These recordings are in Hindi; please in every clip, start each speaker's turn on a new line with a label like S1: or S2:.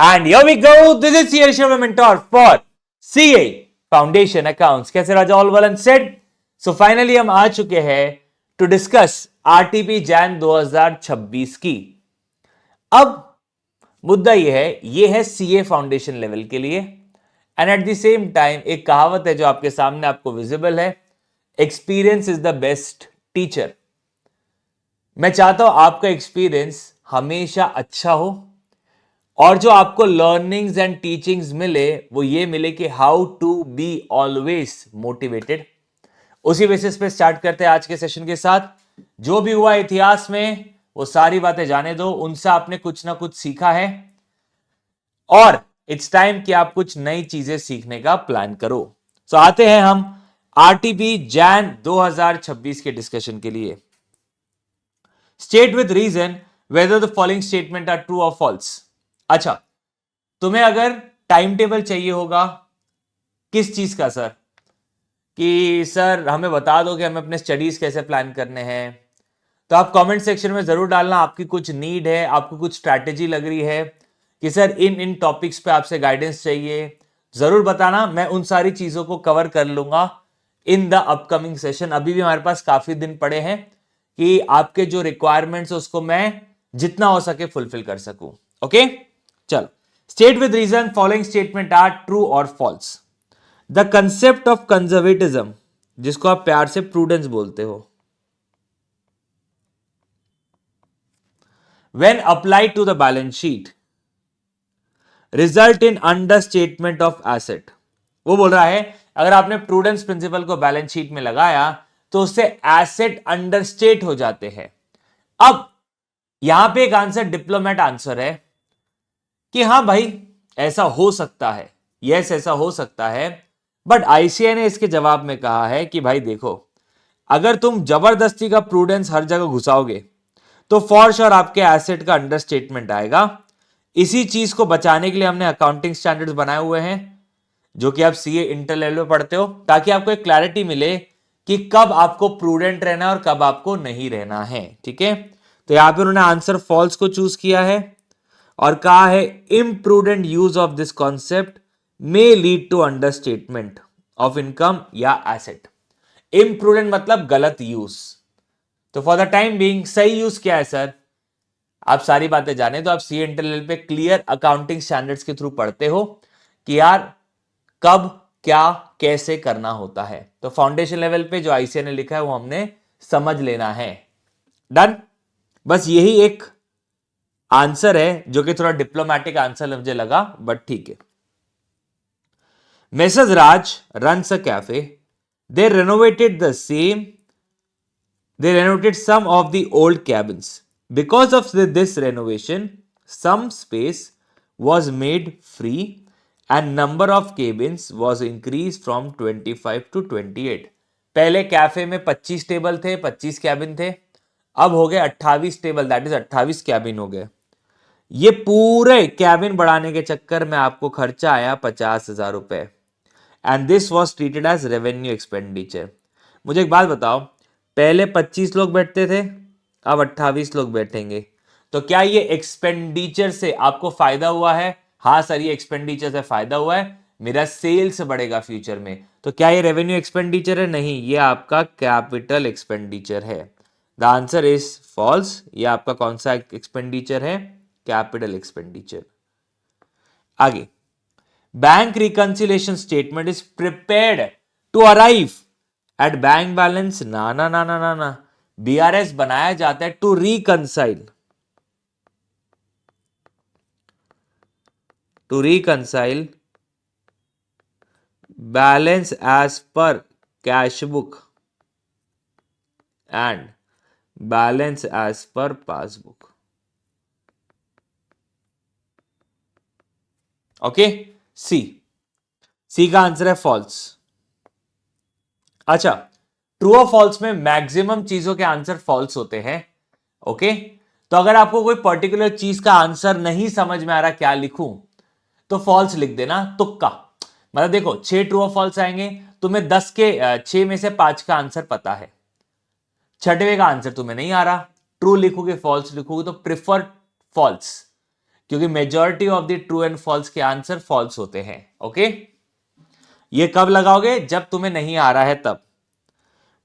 S1: And here we go. This is CA Shiva Mentor for CA Foundation Accounts. कैसे राजा all well and said? So finally हम आ चुके हैं to discuss RTP Jan 2026 की. अब मुद्दा ये है CA फाउंडेशन लेवल के लिए. And at the same time एक कहावत है जो आपके सामने आपको विजिबल है, experience is the best teacher. मैं चाहता हूं आपका एक्सपीरियंस हमेशा अच्छा हो और जो आपको लर्निंग्स एंड टीचिंग्स मिले वो ये मिले कि how to be always motivated. उसी बेसिस पे स्टार्ट करते हैं आज के सेशन के साथ. जो भी हुआ इतिहास में वो सारी बातें जाने दो, उनसे आपने कुछ ना कुछ सीखा है और इट्स टाइम कि आप कुछ नई चीजें सीखने का प्लान करो. सो आते हैं हम आरटीपी जैन 2026 के डिस्कशन के लिए. State with reason whether the following statement are true और फॉल्स. अच्छा, तुम्हें अगर टाइम टेबल चाहिए होगा किस चीज का सर, कि सर हमें बता दो कि हमें अपने स्टडीज कैसे प्लान करने हैं, तो आप कमेंट सेक्शन में जरूर डालना. आपकी कुछ नीड है, आपको कुछ स्ट्रैटेजी लग रही है कि सर इन टॉपिक्स पे आपसे गाइडेंस चाहिए, जरूर बताना. मैं उन सारी चीजों को कवर कर लूंगा इन द अपकमिंग सेशन. अभी भी हमारे पास काफी दिन पड़े हैं कि आपके जो रिक्वायरमेंट्स उसको मैं जितना हो सके फुलफिल कर सकूं. ओके, चलो. State with reason following statement are true और false. The concept of conservatism, जिसको आप प्यार से प्रूडेंस बोलते हो, when applied to the balance sheet result in understatement of asset. वो बोल रहा है अगर आपने प्रूडेंस प्रिंसिपल को बैलेंस शीट में लगाया तो उससे एसेट अंडरस्टेट हो जाते हैं. अब यहां पे एक आंसर डिप्लोमेट आंसर है कि हां भाई ऐसा हो सकता है, यस ऐसा हो सकता है. बट आईसीआई ने इसके जवाब में कहा है कि भाई देखो, अगर तुम जबरदस्ती का प्रूडेंस हर जगह घुसाओगे तो फॉर श्योर आपके एसेट का अंडरस्टेटमेंट आएगा. इसी चीज को बचाने के लिए हमने अकाउंटिंग स्टैंडर्ड्स बनाए हुए हैं जो कि आप सीए इंटर लेवल में पढ़ते हो, ताकि आपको एक क्लैरिटी मिले कि कब आपको प्रूडेंट रहना है और कब आपको नहीं रहना है. ठीक है, तो यहां पे उन्होंने आंसर फॉल्स को चूज किया है और कहा है imprudent use of this concept may lead to understatement of income या एसेट. इम्प्रूडेंट मतलब गलत यूज. तो फॉर द टाइम बीइंग सही यूज क्या है सर, आप सारी बातें जाने तो आप सीए इंटर लेवल पे क्लियर अकाउंटिंग स्टैंडर्ड्स के थ्रू पढ़ते हो कि यार कब क्या कैसे करना होता है. तो फाउंडेशन लेवल पे जो आईसीए ने लिखा है वो हमने समझ लेना है. डन. बस यही एक आंसर है जो कि थोड़ा डिप्लोमेटिक आंसर मुझे लगा, बट ठीक है. Mrs. Raj runs a cafe. They renovated some of the old cabins. Because of this renovation, some space was made free and number of cabins was increased from 25 to 28. पहले कैफे में 25 टेबल थे, 25 कैबिन थे, अब हो गए 28 टेबल, दैट इज 28 कैबिन हो गए. ये पूरे कैबिन बढ़ाने के चक्कर में आपको खर्चा आया 50,000 रुपए. And this was treated as revenue expenditure. मुझे एक बात बताओ, पहले 25 लोग बैठते थे, अब 28 लोग बैठेंगे, तो क्या ये एक्सपेंडिचर से आपको फायदा हुआ है? हाँ सर, ये एक्सपेंडिचर से फायदा हुआ है, मेरा सेल्स बढ़ेगा फ्यूचर में. तो क्या ये रेवेन्यू एक्सपेंडिचर है? नहीं, ये आपका कैपिटल एक्सपेंडिचर है. The answer is false. ये आपका कौन सा एक्सपेंडिचर है? Capital expenditure. आगे, bank reconciliation statement is prepared to arrive at bank balance. ना ना ना ना ना ना, बीआरएस बनाया जाता है to reconcile, balance as per cash book and balance as per passbook. Okay, C का आंसर है फॉल्स. अच्छा, ट्रू और फॉल्स में मैक्सिमम चीजों के आंसर फॉल्स होते हैं. ओके, तो अगर आपको कोई पर्टिकुलर चीज का आंसर नहीं समझ में आ रहा क्या लिखूं, तो फॉल्स लिख देना, तुक्का. मतलब देखो, 6 ट्रू और फॉल्स आएंगे, तुम्हें 10 के 6 में से 5 का आंसर पता है, 6वें का आंसर तुम्हें नहीं आ रहा, ट्रू लिखोगे फॉल्स लिखोगे, तो प्रिफर फॉल्स. क्योंकि majority of the true and false के आंसर फॉल्स होते हैं। ओके, ये कब लगाओगे? जब तुम्हें नहीं आ रहा है तब।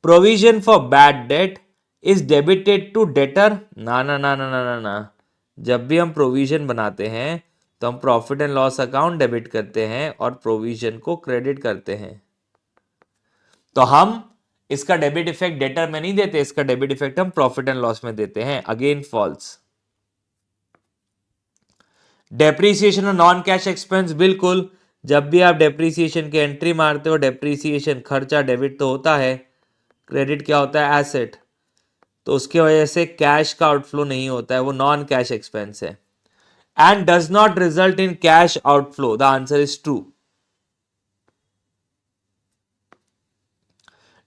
S1: Provision for bad debt is debited to debtor. ना ना ना ना ना ना ना, जब भी हम प्रोविजन बनाते हैं तो हम profit and loss account debit करते हैं और प्रोविजन को क्रेडिट करते हैं। तो हम इसका डेबिट इफेक्ट डेटर में नहीं देते, इसका डेबिट इफेक्ट हम प्रॉफिट एंड लॉस में देते हैं। Again false. डेप्रीसिएशन और नॉन कैश एक्सपेंस, बिल्कुल, जब भी आप डेप्रीसिएशन की एंट्री मारते हो, डेप्रीसिएशन खर्चा डेबिट तो होता है, क्रेडिट क्या होता है? एसेट। तो उसकी वजह से कैश का आउटफ्लो नहीं होता है, वो नॉन कैश एक्सपेंस है। And does not result in cash outflow, the answer is true.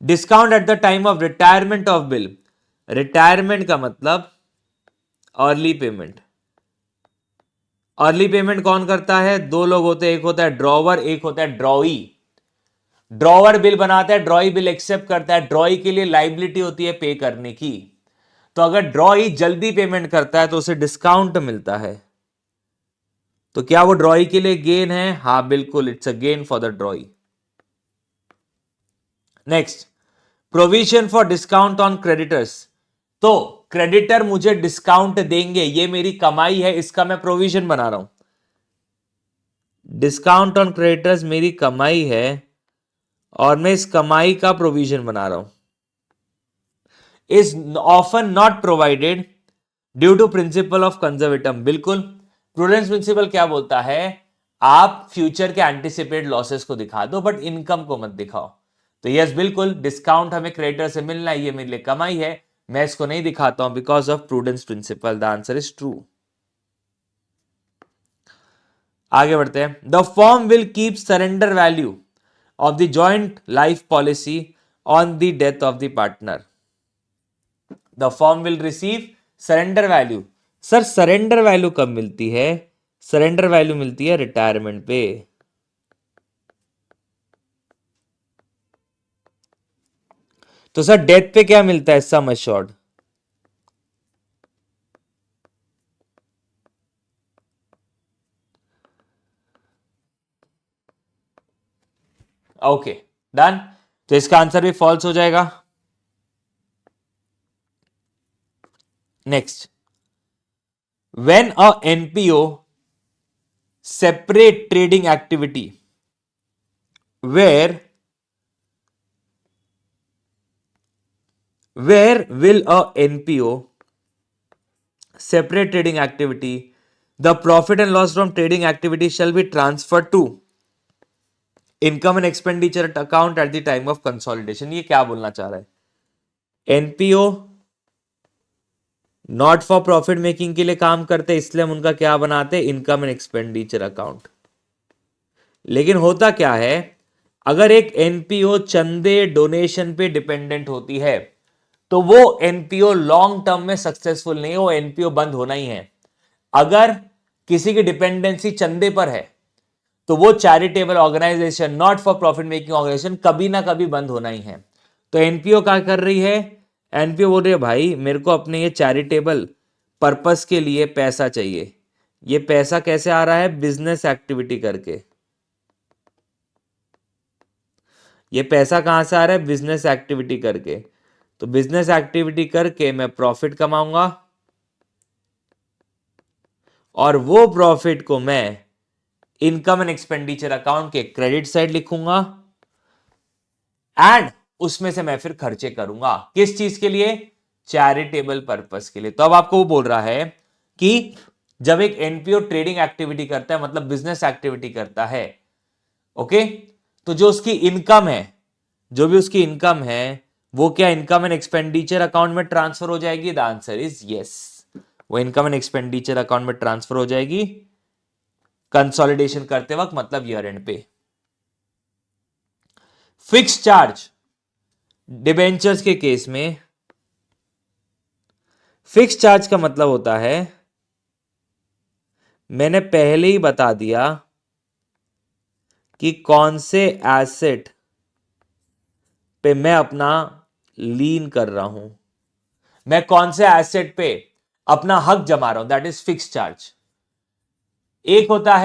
S1: Discount at the time of retirement of bill, retirement का मतलब अर्ली पेमेंट। अर्ली पेमेंट कौन करता है? दो लोग होते हैं, एक होता है ड्रॉवर, एक होता है ड्रॉई। ड्रॉवर बिल बनाता है, ड्रॉई बिल एक्सेप्ट करता है। ड्रॉई के लिए लाइबिलिटी होती है पे करने की। तो अगर ड्रॉई जल्दी पेमेंट करता है तो उसे डिस्काउंट मिलता है। तो क्या वो ड्रॉई के लिए गेन है? हाँ बिल्कुल, it's a gain for the ड्रॉई। Next, provision for discount on creditors. तो क्रेडिटर मुझे डिस्काउंट देंगे, ये मेरी कमाई है, इसका मैं प्रोविजन बना रहा हूं। डिस्काउंट ऑन क्रेडिटर्स मेरी कमाई है और मैं इस कमाई का प्रोविजन बना रहा हूं। Is often not provided due to principle of conservatism, बिल्कुल। प्रूडेंस प्रिंसिपल क्या बोलता है? आप फ्यूचर के एंटिसिपेट लॉसेस को दिखा दो बट इनकम को मत दिखाओ। तो यस बिल्कुल, डिस्काउंट हमें क्रेडिटर से मिलना है, ये मेरे लिए कमाई है, मैं इसको नहीं दिखाता हूं because of prudence principle. The answer is true. आगे बढ़ते हैं। The firm will keep surrender value of the joint life policy on the death of the partner. The firm will receive surrender value. Sir surrender value कब मिलती है? सरेंडर वैल्यू मिलती है रिटायरमेंट पे। तो सर डेथ पे क्या मिलता है? Sum assured. ओके डन, तो इसका आंसर भी फॉल्स हो जाएगा। Next, when a NPO separate trading activity where will a NPO separate trading activity, the profit and loss from trading activity shall be transferred to income and expenditure account at the time of consolidation। ये क्या बोलना चाह रहा है? NPO not for profit making के लिए काम करते हैं, इसलिए हम उनका क्या बनाते हैं? Income and expenditure account. लेकिन होता क्या है, अगर एक एनपीओ चंदे डोनेशन पे डिपेंडेंट होती है तो वो एनपीओ लॉन्ग टर्म में सक्सेसफुल नहीं, वो एनपीओ बंद होना ही है। अगर किसी की डिपेंडेंसी चंदे पर है तो वो charitable organisation, not for profit making organisation, कभी ना कभी बंद होना ही है। तो एनपीओ क्या कर रही है? एनपीओ बोल रही है भाई मेरे को अपने ये चैरिटेबल पर्पस के लिए पैसा चाहिए। ये पैसा कैसे आ रहा है? बिजनेस एक्टिविटी करके। ये पैसा कहां से आ रहा है? बिजनेस एक्टिविटी करके। तो बिजनेस एक्टिविटी करके मैं प्रॉफिट कमाऊंगा और वो प्रॉफिट को मैं इनकम एंड एक्सपेंडिचर अकाउंट के क्रेडिट साइड लिखूंगा एंड उसमें से मैं फिर खर्चे करूंगा। किस चीज के लिए? चैरिटेबल पर्पस के लिए। तो अब आपको वो बोल रहा है कि जब एक एनपीओ ट्रेडिंग एक्टिविटी करता है, मतलब बिजनेस एक्टिविटी करता है, ओके, तो जो उसकी इनकम है, जो भी उसकी इनकम है, वो क्या इनकम एंड एक्सपेंडिचर अकाउंट में ट्रांसफर हो जाएगी? द आंसर इज यस, वो इनकम एंड एक्सपेंडिचर अकाउंट में ट्रांसफर हो जाएगी कंसोलिडेशन करते वक्त, मतलब ईयर एंड पे। फिक्स चार्ज डिबेंचर्स के केस में फिक्स चार्ज का मतलब होता है, मैंने पहले ही बता दिया कि कौन से एसेट पे मैं अपना लीन कर रहा हूं, मैं कौन से एसेट पे अपना हक जमा रहा हूं, दैट इज फिक्स चार्ज। एक होता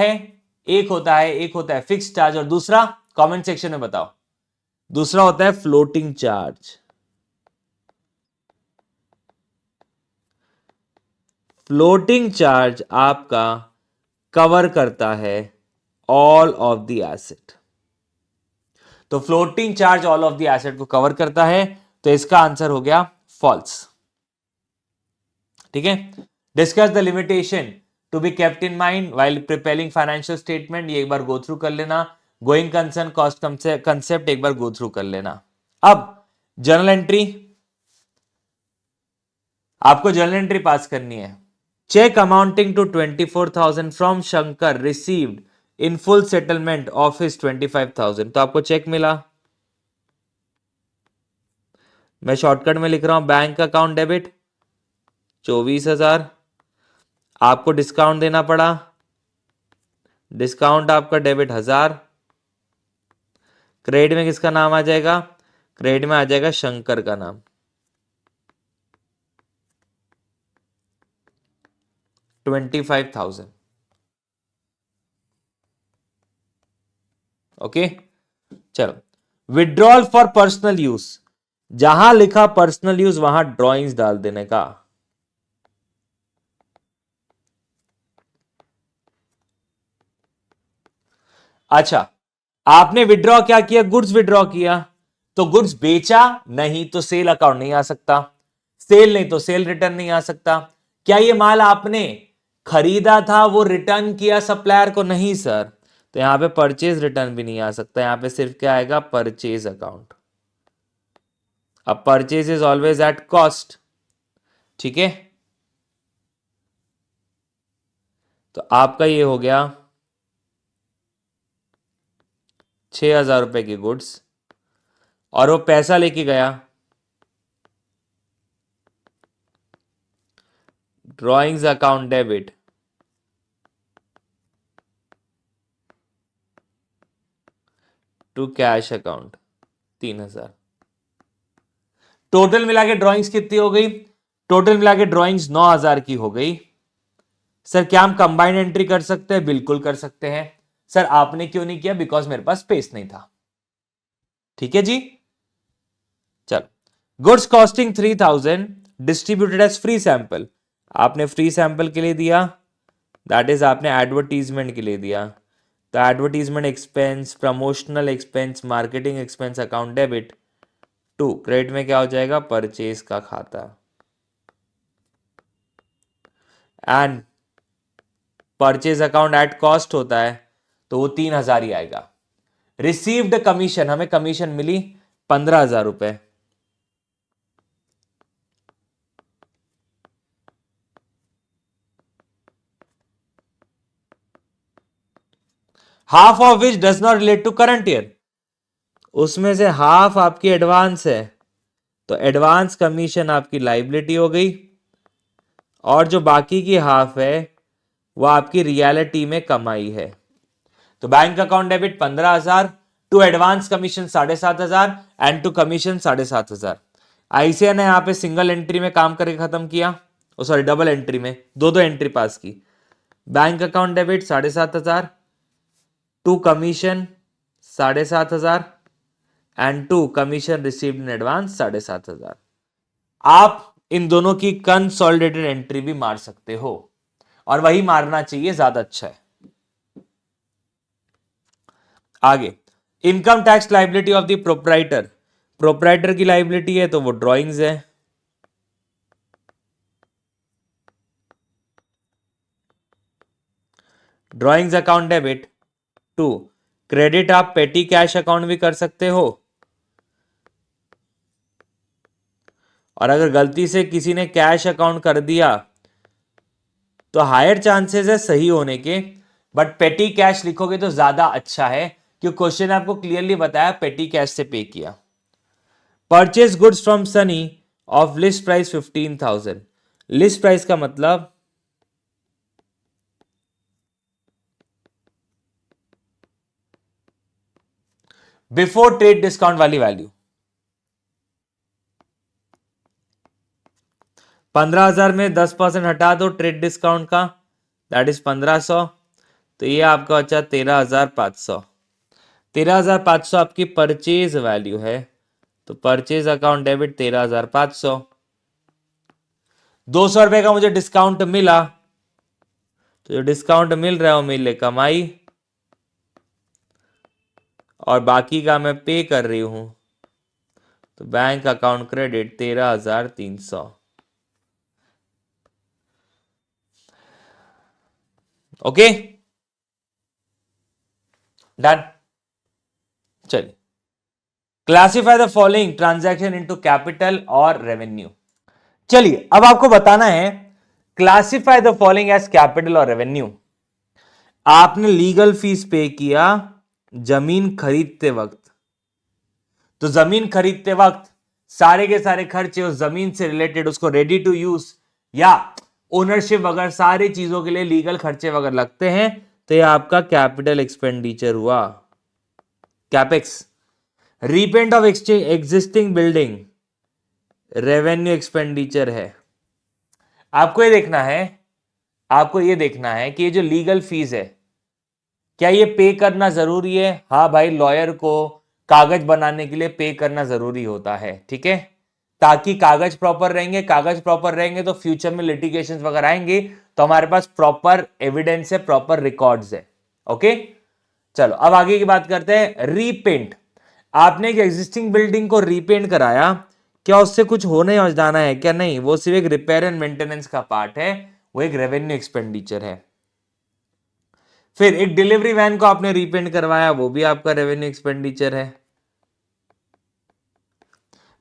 S1: है फिक्स चार्ज, और दूसरा कमेंट सेक्शन में बताओ, दूसरा होता है फ्लोटिंग चार्ज। फ्लोटिंग चार्ज आपका कवर करता है ऑल ऑफ द एसेट। तो floating charge all of the asset को कवर करता है, तो इसका आंसर हो गया फॉल्स। ठीक है। Discuss the limitation to be kept in mind while preparing financial statement, ये एक बार गो थ्रू कर लेना। गोइंग कंसर्न कॉस्ट कंसेप्ट एक बार गो थ्रू कर लेना। अब जर्नल एंट्री, आपको जर्नल एंट्री पास करनी है। Cheque amounting to 24,000 from Shankar received in full settlement of his 25,000। तो आपको चेक मिला, मैं शॉर्टकट में लिख रहा हूं, बैंक अकाउंट डेबिट 24,000, आपको डिस्काउंट देना पड़ा, डिस्काउंट आपका डेबिट 1,000, क्रेडिट में किसका नाम आ जाएगा, क्रेडिट में आ जाएगा शंकर का नाम, 25,000। ओके, चलो विड्रॉल फॉर पर्सनल यूज, जहां लिखा पर्सनल यूज वहां ड्रॉइंग्स डाल देने का। अच्छा, आपने विड्रॉ क्या किया, गुड्स विड्रॉ किया, तो गुड्स बेचा नहीं तो सेल अकाउंट नहीं आ सकता, सेल नहीं तो सेल रिटर्न नहीं आ सकता। क्या ये माल आपने खरीदा था वो रिटर्न किया सप्लायर को, नहीं सर, तो यहां पे परचेज रिटर्न भी नहीं आ सकता, यहां पे सिर्फ क्या आएगा, परचेज अकाउंट। अब purchase is always at cost. ठीक है, तो आपका ये हो गया 6,000 रुपए की गुड्स, और वो पैसा लेके गया, drawings account debit to cash account 3,000। Total मिला के ड्रॉइंग्स कितनी हो गई, टोटल मिला के ड्रॉइंग्स 9,000 की हो गई। सर क्या हम कंबाइंड एंट्री कर सकते हैं, बिल्कुल कर सकते हैं। सर आपने क्यों नहीं किया, बिकॉज मेरे पास स्पेस नहीं था। ठीक है जी, चल goods costing 3,000 distributed as free sample, आपने फ्री सैंपल के लिए दिया, दैट इज आपने एडवर्टीजमेंट के लिए दिया, तो advertisement expense, promotional expense, marketing expense account debit to credit में क्या हो जाएगा, परचेज का खाता, and purchase account at cost होता है तो वो 3,000 ही आएगा। रिसीव्ड कमीशन, हमें कमीशन मिली 15,000 रुपए, half of which does not relate to current year, उसमें से हाफ आपकी एडवांस है, तो एडवांस कमीशन आपकी लाइबिलिटी हो गई, और जो बाकी की हाफ है वो आपकी रियलिटी में कमाई है। तो bank account debit 15,000 to advance commission 7,500 and to commission 7,500। ICAI ने यहां पे सिंगल एंट्री में काम करके खत्म किया, सॉरी डबल एंट्री में दो दो एंट्री पास की। Bank account debit 7,500 to commission 7,500 and to commission received in advance 7,500। आप इन दोनों की कंसोलिडेटेड एंट्री भी मार सकते हो, और वही मारना चाहिए, ज्यादा अच्छा है। आगे income tax liability of the proprietor, proprietor की लाइबिलिटी है तो वो ड्राइंग्स है, drawings account debit to credit, आप पेटी कैश अकाउंट भी कर सकते हो, और अगर गलती से किसी ने कैश अकाउंट कर दिया तो हायर चांसेस है सही होने के, बट पेटी कैश लिखोगे तो ज्यादा अच्छा है, क्योंकि क्वेश्चन ने आपको क्लियरली बताया पेटी कैश से पे किया। Purchase goods from Sunny of list price 15,000, list price का मतलब बिफोर ट्रेड डिस्काउंट वाली वैल्यू, 15,000 में 10% हटा दो ट्रेड डिस्काउंट का, दैट इज 1,500, तो ये आपका बचा 13,500। 13,500 आपकी परचेज वैल्यू है, तो परचेज अकाउंट डेबिट 13,500। 200 रुपए का मुझे डिस्काउंट मिला, तो जो डिस्काउंट मिल रहा है वो मिले कमाई, और बाकी का मैं पे कर रही हूं, तो bank account credit 13,300। Okay done. चलिए, classify the following transaction into capital or revenue. चलिए अब आपको बताना है classify the following as capital or revenue. आपने लीगल फीस पे किया जमीन खरीदते वक्त, तो जमीन खरीदते वक्त सारे के सारे खर्चे उस जमीन से रिलेटेड, उसको रेडी टू यूज या ओनरशिप वगैरह सारी चीजों के लिए लीगल खर्चे वगैरह लगते हैं, तो ये आपका कैपिटल एक्सपेंडिचर हुआ, capex. Repaint of existing building revenue expenditure है। आपको ये देखना है, आपको ये देखना है कि ये जो लीगल फीस है क्या ये पे करना जरूरी है। हाँ भाई, लॉयर को कागज बनाने के लिए पे करना जरूरी होता है, ठीक है, ताकि कागज प्रॉपर रहेंगे, कागज प्रॉपर रहेंगे तो फ्यूचर में लिटिगेशन वगैरह आएंगे तो हमारे पास प्रॉपर एविडेंस है, प्रॉपर रिकॉर्ड्स है। ओके चलो अब आगे की बात करते हैं। रीपेंट, आपने एक एग्जिस्टिंग बिल्डिंग को रीपेंट कराया, क्या उससे कुछ होने जाना है क्या? नहीं, वो सिर्फ एक रिपेयर एंड मेंटेनेंस का पार्ट है, वो एक रेवेन्यू एक्सपेंडिचर है। फिर एक डिलीवरी वैन को आपने रीपेंट करवाया, वो भी आपका रेवेन्यू एक्सपेंडिचर है।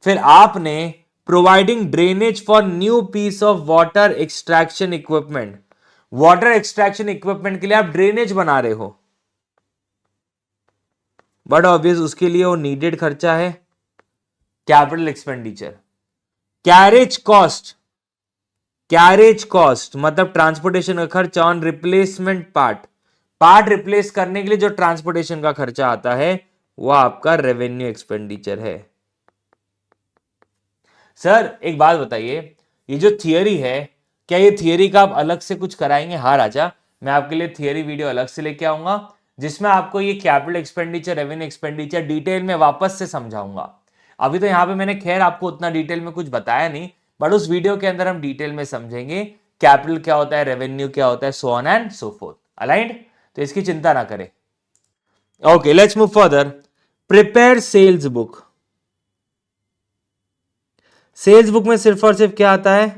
S1: फिर आपने providing drainage for new piece of water extraction equipment, water extraction equipment के लिए आप ड्रेनेज बना रहे हो, बट ऑब्वियस उसके लिए वो नीडेड खर्चा है, capital expenditure. Carriage cost, carriage cost मतलब ट्रांसपोर्टेशन का खर्चा on replacement part, part replace करने के लिए जो ट्रांसपोर्टेशन का खर्चा आता है वो आपका रेवेन्यू एक्सपेंडिचर है। सर एक बात बताइए, ये जो थियरी है, क्या ये थियरी का आप अलग से कुछ कराएंगे? हाँ राजा, मैं आपके लिए थियरी वीडियो अलग से लेके आऊंगा जिसमें आपको ये capital expenditure, revenue expenditure detail में वापस से समझाऊंगा। अभी तो यहां पे मैंने खैर आपको उतना डिटेल में कुछ बताया नहीं, बट उस वीडियो के अंदर हम डिटेल में समझेंगे कैपिटल क्या होता है, रेवेन्यू क्या होता है, so on and so forth. Aligned? तो इसकी चिंता ना करें। Okay let's move further. Prepare sales book. Sales book में सिर्फ और सिर्फ क्या आता है?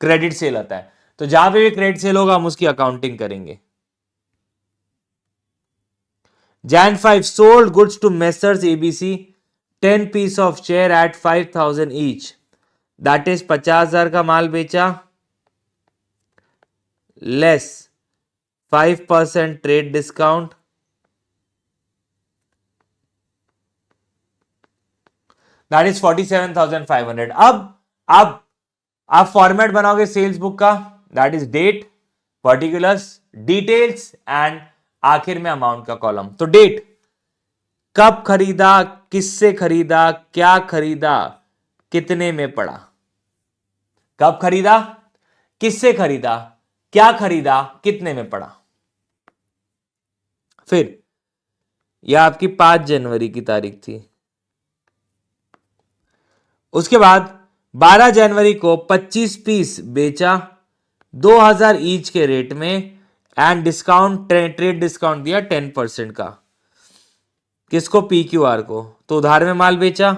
S1: क्रेडिट सेल आता है, तो जहां पे भी क्रेडिट सेल होगा हम उसकी अकाउंटिंग करेंगे। Jan 5 sold goods to Messrs ABC 10 piece of share at 5,000 each, that is 50,000 का माल बेचा less 5% trade discount, that is 47,500। अब आप फॉर्मेट बनाओगे सेल्स बुक का, that is date, particulars, details and आखिर में अमाउंट का कॉलम। तो डेट, कब खरीदा, किससे खरीदा, क्या खरीदा, कितने में पड़ा। कब खरीदा, किससे खरीदा, क्या खरीदा, कितने में पड़ा। फिर यह आपकी 5 जनवरी की तारीख थी। उसके बाद 12 जनवरी को 25 पीस बेचा 2,000 ईच के रेट में एंड डिस्काउंट, ट्रेड डिस्काउंट दिया 10% का। किसको? PQR को। तो उधार में माल बेचा,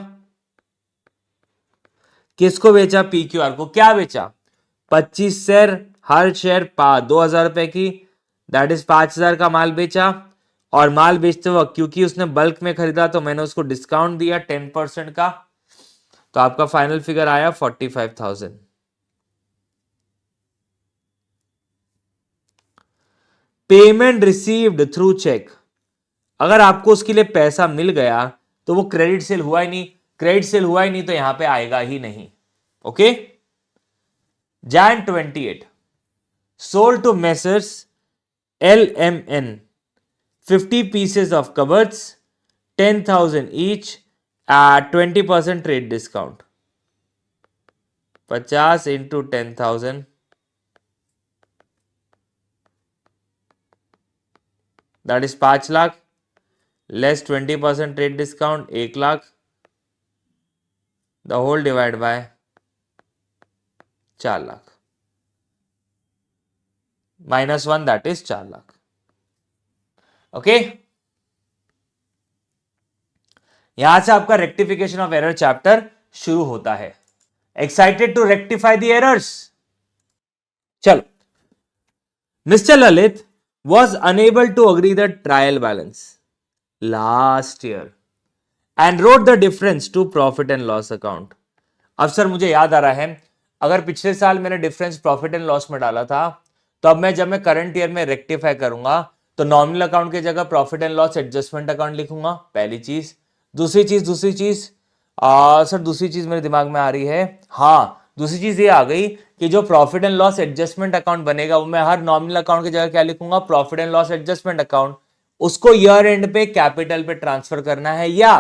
S1: किसको बेचा? PQR को। क्या बेचा? 25 शेयर, हर शेयर 2,000 रुपए की, दैट इज 5,000 का माल बेचा। और माल बेचते वक्त क्योंकि उसने बल्क में खरीदा तो मैंने उसको डिस्काउंट दिया 10% का, तो आपका फाइनल फिगर आया 45,000। पेमेंट रिसीव्ड थ्रू चेक, अगर आपको उसके लिए पैसा मिल गया तो वो क्रेडिट सेल हुआ ही नहीं, क्रेडिट सेल हुआ ही नहीं तो यहां पे आएगा ही नहीं। Okay Jan 28 sold to Messrs LMN 50 pieces of cupboards 10,000 each at 20% trade discount, 50 into 10,000 that is 5 lakh less 20% trade discount 1 lakh, the whole divide by 4 lakh, -1 that is 4 lakh. Okay, यहां से आपका रेक्टिफिकेशन ऑफ एरर चैप्टर शुरू होता है। Excited to rectify the errors? चलो, mister Lalit was unable to agree the trial balance last year and wrote the difference to profit and loss account। अब सर मुझे याद आ रहा है, अगर पिछले साल मैंने डिफरेंस प्रॉफिट एंड लॉस में डाला था, तो अब जब मैं करंट ईयर में रेक्टिफाई करूंगा तो नॉमिनल अकाउंट की जगह profit and loss adjustment account लिखूंगा, पहली चीज। दूसरी चीज सर दूसरी चीज मेरे दिमाग में आ रही है, हाँ दूसरी चीज ये आ गई कि जो profit and loss adjustment account बनेगा वो मैं हर नॉमिनल अकाउंट की जगह क्या लिखूंगा, profit and loss adjustment account. उसको ईयर एंड पे कैपिटल पे ट्रांसफर करना है, या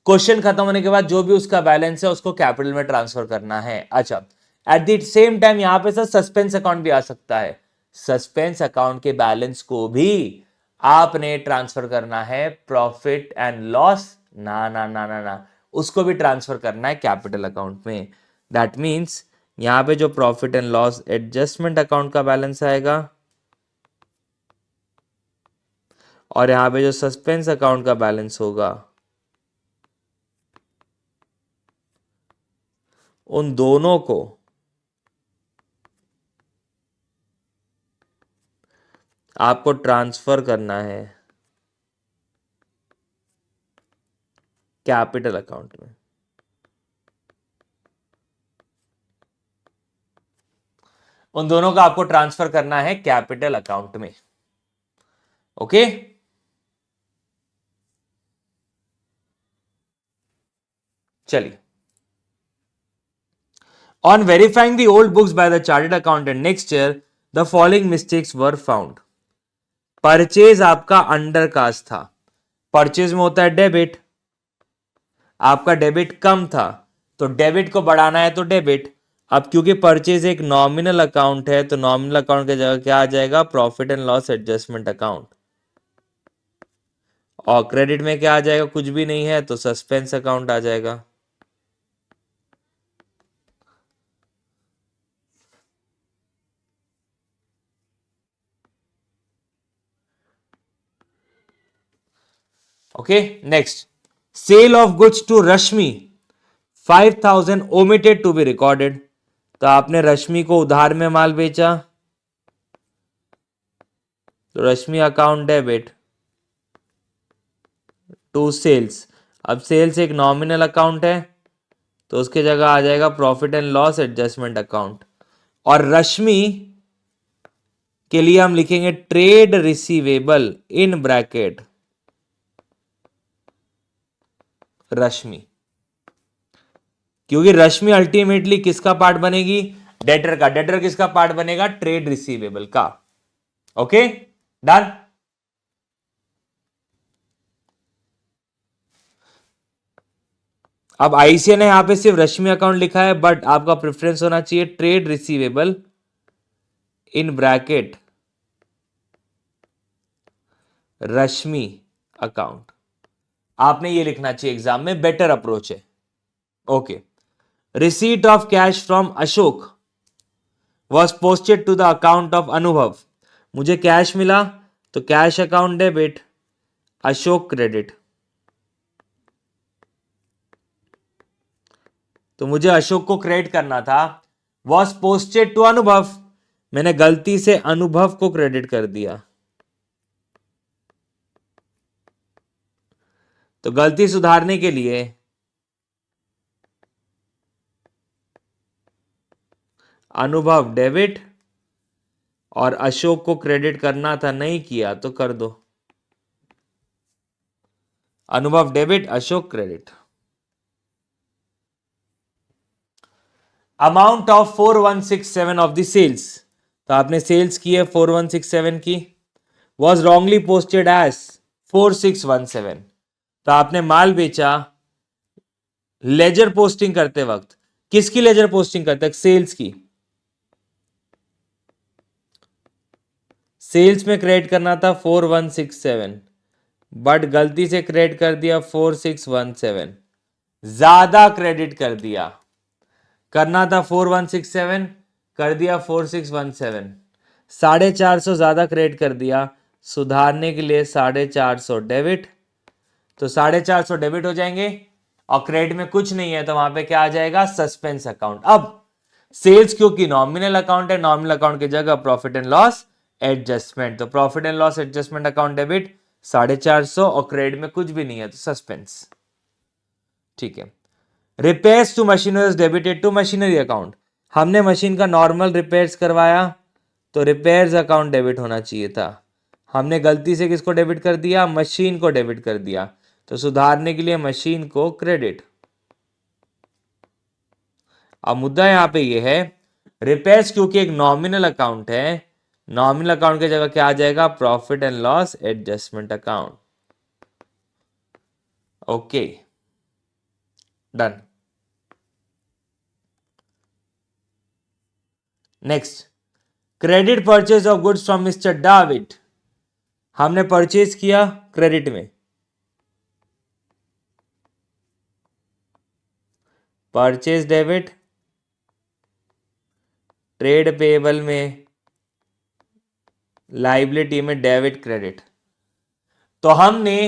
S1: क्वेश्चन खत्म होने के बाद जो भी उसका बैलेंस है उसको कैपिटल में ट्रांसफर करना है। अच्छा, एट द सेम टाइम यहां पे सर सस्पेंस अकाउंट भी आ सकता है। सस्पेंस अकाउंट के बैलेंस को भी आपने ट्रांसफर करना है प्रॉफिट एंड लॉस, ना ना ना ना ना, उसको भी ट्रांसफर करना है कैपिटल अकाउंट में। दैट मीन्स यहां पे जो profit and loss adjustment account का बैलेंस आएगा और यहां पे जो सस्पेंस अकाउंट का बैलेंस होगा, उन दोनों को आपको ट्रांसफर करना है कैपिटल अकाउंट में। उन दोनों का आपको ट्रांसफर करना है कैपिटल अकाउंट में। ओके, चलिए, on verifying the old books by the chartered accountant next year the following mistakes were found. Purchase आपका अंडर कास्ट था, परचेज में होता है डेबिट, आपका डेबिट कम था तो डेबिट को बढ़ाना है तो डेबिट। अब क्योंकि परचेज एक नॉमिनल अकाउंट है तो नॉमिनल अकाउंट की जगह क्या आ जाएगा, profit and loss adjustment account. और क्रेडिट में क्या आ जाएगा, कुछ भी नहीं है तो सस्पेंस अकाउंट आ जाएगा। Okay, next, sale of goods to Rashmi 5000 omitted to be recorded. तो आपने रश्मि को उधार में माल बेचा तो Rashmi account debit to sales. अब सेल्स एक नॉमिनल अकाउंट है तो उसके जगह आ जाएगा profit and loss adjustment account. और रश्मि के लिए हम लिखेंगे trade receivable in bracket Rashmi, क्योंकि रश्मि अल्टीमेटली किसका पार्ट बनेगी, डेटर का। डेटर किसका पार्ट बनेगा, ट्रेड रिसीवेबल का। Okay, done. अब आईसीए ने यहां पे सिर्फ रश्मि अकाउंट लिखा है, बट आपका प्रेफरेंस होना चाहिए trade receivable in bracket Rashmi account. आपने ये लिखना चाहिए एग्जाम में, बेटर अप्रोच है। Okay, receipt of cash from Ashok was posted to the account of Anubhav. मुझे कैश मिला तो cash account debit, Ashok credit. तो मुझे अशोक को क्रेडिट करना था, वॉज पोस्टेड टू अनुभव, मैंने गलती से अनुभव को क्रेडिट कर दिया। तो गलती सुधारने के लिए अनुभव डेबिट और अशोक को क्रेडिट करना था, नहीं किया तो कर दो, Anubhav debit Ashok credit. Amount of 4167 of the sales, तो आपने सेल्स की है 4167 की, वॉज रॉन्गली पोस्टेड एज 4617। तो आपने माल बेचा लेजर पोस्टिंग करते वक्त, किसकी लेजर पोस्टिंग करते वक्त, सेल्स की। सेल्स में क्रेडिट करना था 4167, बट गलती से क्रेडिट कर दिया 4617, ज्यादा क्रेडिट कर दिया। करना था 4167, कर दिया 4617, 450 ज्यादा क्रेडिट कर दिया। सुधारने के लिए 450 डेबिट, तो 450 डेबिट हो जाएंगे और क्रेडिट में कुछ नहीं है तो वहां पे क्या आ जाएगा, सस्पेंस अकाउंट। अब सेल्स क्योंकि नॉमिनल अकाउंट है, नॉमिनल अकाउंट की जगह प्रॉफिट एंड लॉस एडजस्टमेंट, तो profit and loss adjustment account debit 450 और क्रेडिट में कुछ भी नहीं है तो सस्पेंस। ठीक है। Repairs to machinery debited to machinery account, हमने मशीन का नॉर्मल रिपेयर्स करवाया तो रिपेयर्स अकाउंट डेबिट होना चाहिए था। हमने गलती से किसको डेबिट कर दिया, मशीन को डेबिट कर दिया, तो सुधारने के लिए मशीन को क्रेडिट। अब मुद्दा यहां पे ये है, रिपेयर्स क्योंकि एक नॉमिनल अकाउंट है, नॉमिनल अकाउंट की जगह क्या आ जाएगा, profit and loss adjustment account. Okay, done. Next, credit purchase of goods from mister David, हमने परचेज किया क्रेडिट में, परचेज डेबिट, ट्रेड पेएबल में, लाइबिलिटी में डेबिट क्रेडिट। तो हमने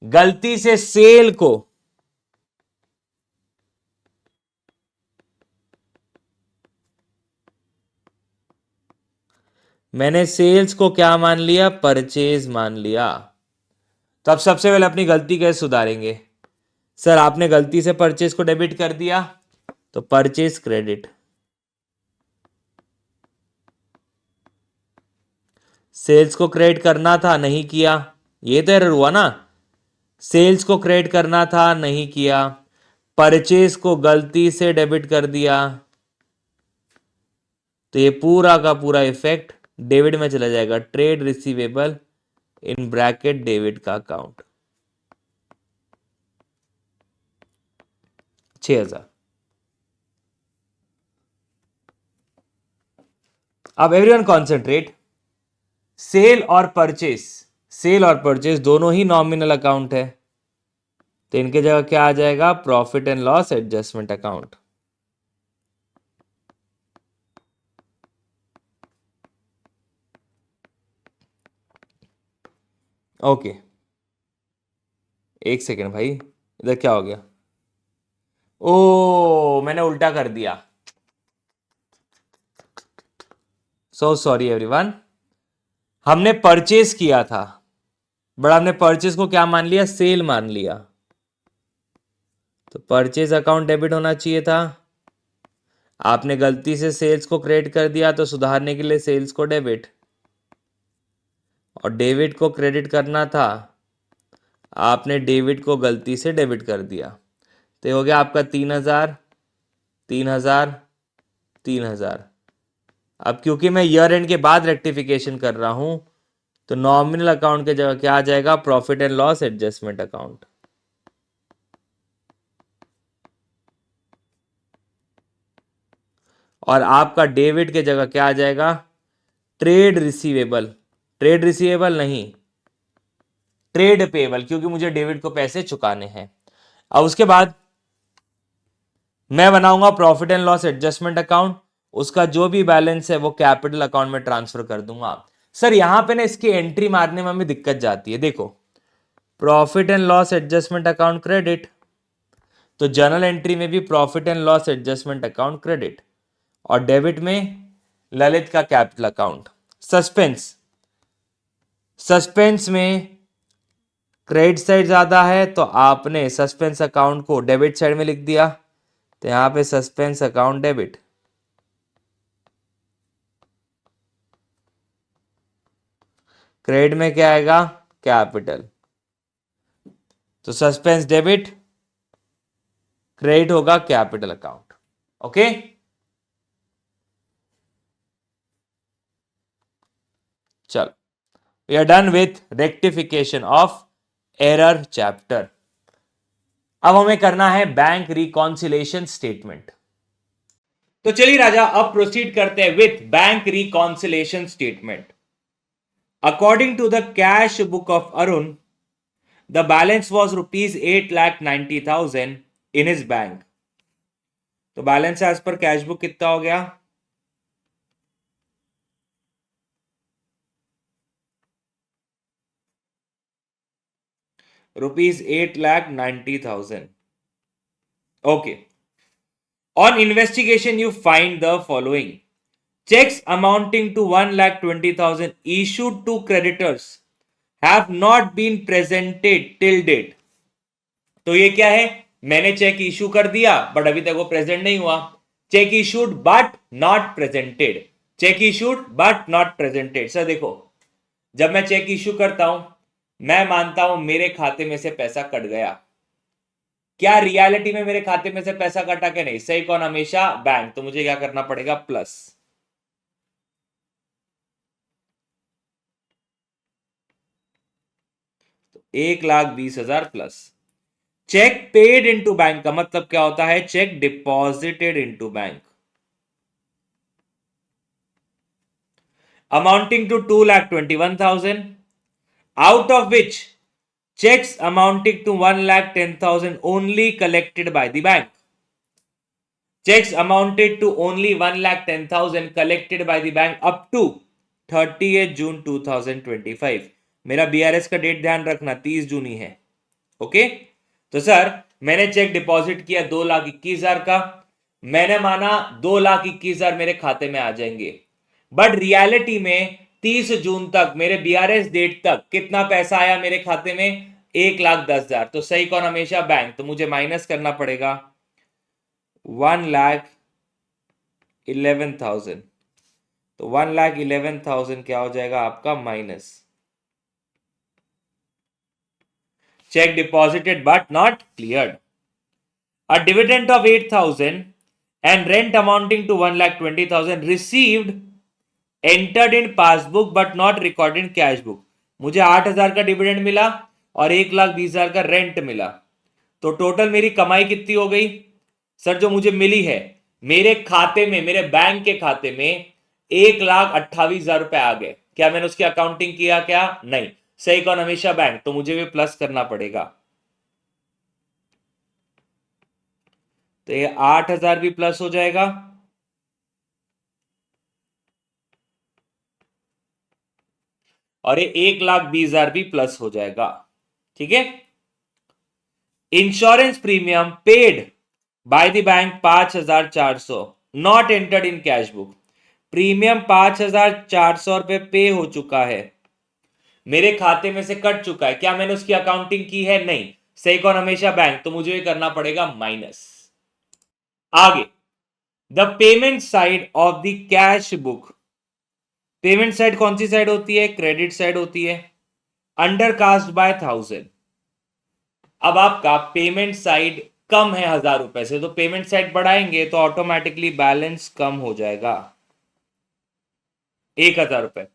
S1: गलती से सेल को मैंने सेल्स को क्या मान लिया, परचेज मान लिया। तो अब सबसे पहले अपनी गलती कैसे सुधारेंगे, सर आपने गलती से परचेज को डेबिट कर दिया तो परचेज क्रेडिट, सेल्स को क्रेडिट करना था नहीं किया, ये तो एरर हुआ ना, सेल्स को क्रेडिट करना था नहीं किया, परचेज को गलती से डेबिट कर दिया, तो ये पूरा का पूरा इफेक्ट डेबिट में चला जाएगा, trade receivable in bracket debit का अकाउंट 6000। अब एवरीवन कॉन्सेंट्रेट, सेल और परचेज, सेल और परचेज दोनों ही नॉमिनल अकाउंट है, तो इनके जगह क्या आ जाएगा, profit and loss adjustment account. Okay, एक सेकेंड भाई, इधर क्या हो गया, ओ मैंने उल्टा कर दिया, सो सॉरी एवरीवन। हमने परचेज किया था, बट हमने परचेज को क्या मान लिया, सेल मान लिया, तो परचेज अकाउंट डेबिट होना चाहिए था। आपने गलती से सेल्स को क्रेडिट कर दिया तो सुधारने के लिए सेल्स को डेबिट, और डेबिट को क्रेडिट करना था, आपने डेबिट को गलती से डेबिट कर दिया, तो ये हो गया आपका 3000, 3000, 3000। अब क्योंकि मैं ईयर एंड के बाद रेक्टिफिकेशन कर रहा हूं तो नॉमिनल अकाउंट की जगह क्या आ जाएगा, profit and loss adjustment account. और आपका डेबिट के जगह क्या आ जाएगा, ट्रेड रिसीवेबल, ट्रेड रिसीवेबल नहीं, ट्रेड पेएबल, क्योंकि मुझे डेबिट को पैसे चुकाने हैं। अब उसके बाद मैं बनाऊंगा profit and loss adjustment account, उसका जो भी बैलेंस है वो कैपिटल अकाउंट में ट्रांसफर कर दूंगा। सर यहां पे ना इसकी एंट्री मारने में हमें दिक्कत जाती है, देखो profit and loss adjustment account credit, तो जर्नल एंट्री में भी profit and loss adjustment account credit, और डेबिट में ललित का कैपिटल अकाउंट। सस्पेंस, सस्पेंस में क्रेडिट साइड ज्यादा है तो आपने सस्पेंस अकाउंट को डेबिट साइड में लिख दिया, तो यहां पे सस्पेंस अकाउंट डेबिट, क्रेडिट में क्या आएगा, कैपिटल, तो सस्पेंस डेबिट, क्रेडिट होगा कैपिटल अकाउंट। ओके, चलो we are done with rectification of error chapter. अब हमें करना है बैंक रिकॉन्सिलेशन स्टेटमेंट। तो चलिए राजा अब प्रोसीड करते हैं with bank reconciliation statement. According to the cash book of Arun, the balance was rupees 8,90,000 in his bank. तो balance as per cash book कितना हो गया? Rupees 8,90,000. Okay. On investigation, you find the following. Checks amounting to 1,20,000 issued to creditors have not been presented till date. तो ये क्या है? मैंने चेक इशू कर दिया बट अभी तक वो प्रेजेंट नहीं हुआ. Check issued but not presented. Check issued but not presented. Sir देखो, जब मैं चेक इशू करता हूं, मैं मानता हूं मेरे खाते में से पैसा कट गया. क्या रियलिटी में मेरे खाते में से पैसा कटा कि नहीं? सही कौन? हमेशा बैंक. तो मुझे क्या करना पड़ेगा? प्लस. तो 1,20,000 plus. Cheque paid into bank का मतलब क्या होता है? Cheque deposited into bank amounting to 2,21,000, out of which checks amounting to 1,10,000 only collected by the bank. Checks amounted to only 1,10,000 collected by the bank up to 30th June 2025. मेरा बीआरएस का डेट ध्यान रखना 30 जून ही है. ओके. तो सर मैंने चेक डिपॉजिट किया 2,21,000 का. मैंने माना 2,21,000 मेरे खाते में आ जाएंगे, बट रियलिटी में 30 जून तक मेरे बीआरएस डेट तक कितना पैसा आया मेरे खाते में? 1,10,000. तो सही कौन? हमेशा बैंक. तो मुझे माइनस करना पड़ेगा 1,11,000. तो 1,11,000 क्या हो जाएगा आपका? Minus check deposited but not cleared. A dividend of 8,000 and rent amounting to 1,20,000 received entered in passbook but not recorded in cash book. मुझे 8,000 का डिविडेंड मिला और 1,20,000 का रेंट मिला. तो टोटल मेरी कमाई कितनी हो गई? सर जो मुझे मिली है मेरे खाते में, मेरे बैंक के खाते में 1,28,000 रुपए आ गए. क्या मैंने उसकी अकाउंटिंग किया? क्या नहीं. सही कौन? हमेशा बैंक. तो मुझे भी प्लस करना पड़ेगा. तो ये 8,000 भी प्लस हो जाएगा और ये 1,20,000 भी प्लस हो जाएगा. ठीक है. Insurance premium paid by the bank 5,400 not entered in cash book. Premium 5,400 रुपए पे हो चुका है, मेरे खाते में से कट चुका है. क्या मैंने उसकी अकाउंटिंग की है? नहीं. सही कौन? हमेशा बैंक. तो मुझे भी करना पड़ेगा माइनस. आगे the payment side of the cash book. Payment side कौन सी साइड होती है? क्रेडिट साइड होती है. Undercast bye 1,000. अब आपका पेमेंट साइड कम है 1,000 रुपए से, तो पेमेंट साइड बढ़ाएंगे तो ऑटोमेटिकली बैलेंस कम हो जाएगा 1,000 रुपए.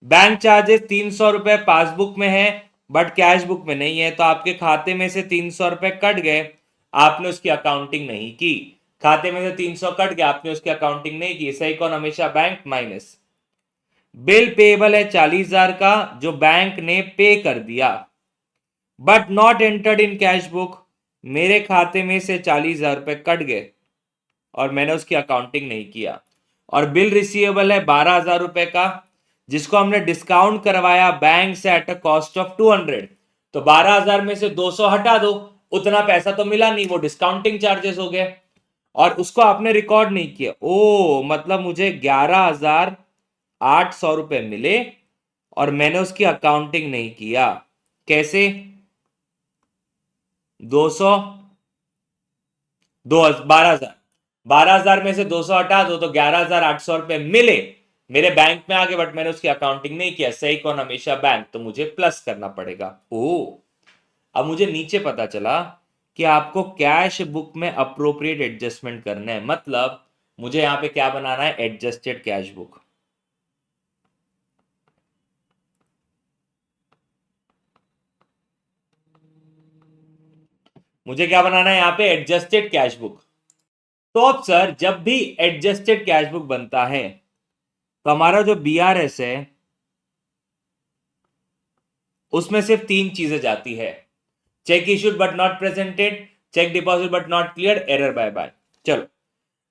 S1: बैंक चार्जेस 300 रुपए पासबुक में है बट कैश बुक में नहीं है, तो आपके खाते में से 300 रुपए कट गए, आपने उसकी अकाउंटिंग नहीं की. खाते में से 300 कट गया, आपने उसकी अकाउंटिंग नहीं की. सही कौन? हमेशा बैंक. माइनस बिल पेबल है 40,000 का जो बैंक ने पे कर दिया but not entered in cash book. मेरे खाते में से 40,000 रुपए कट गए और मैंने उसकी अकाउंटिंग नहीं किया. और बिल रिसीवेबल है 12,000 रुपए का जिसको हमने डिस्काउंट करवाया बैंक से एट अ कॉस्ट ऑफ 200. तो 12,000 में से 200 हटा दो, उतना पैसा तो मिला नहीं, वो डिस्काउंटिंग चार्जेस हो गए और उसको आपने रिकॉर्ड नहीं किया. ओ मतलब मुझे 11,800 रुपए मिले और मैंने उसकी अकाउंटिंग नहीं किया. कैसे? 200 12,000. 12,000 में से 200 हटा दो तो 11,800 रुपए मिले, मेरे बैंक में आ गए बट मैंने उसकी अकाउंटिंग नहीं किया. सही कौन? हमेशा बैंक. तो मुझे प्लस करना पड़ेगा. ओ अब मुझे नीचे पता चला कि आपको कैश बुक में अप्रोप्रिएट एडजस्टमेंट करना है. मतलब मुझे यहां पे क्या बनाना है? Adjusted cash book. मुझे क्या बनाना है यहां पे? Adjusted cash book. तो अब सर जब भी एडजस्टेड कैश बुक बनता है तो हमारा जो बीआरएस है उसमें सिर्फ 3 चीजें जाती है, cheque issued but not presented, cheque deposit but not clear, error by by. चलो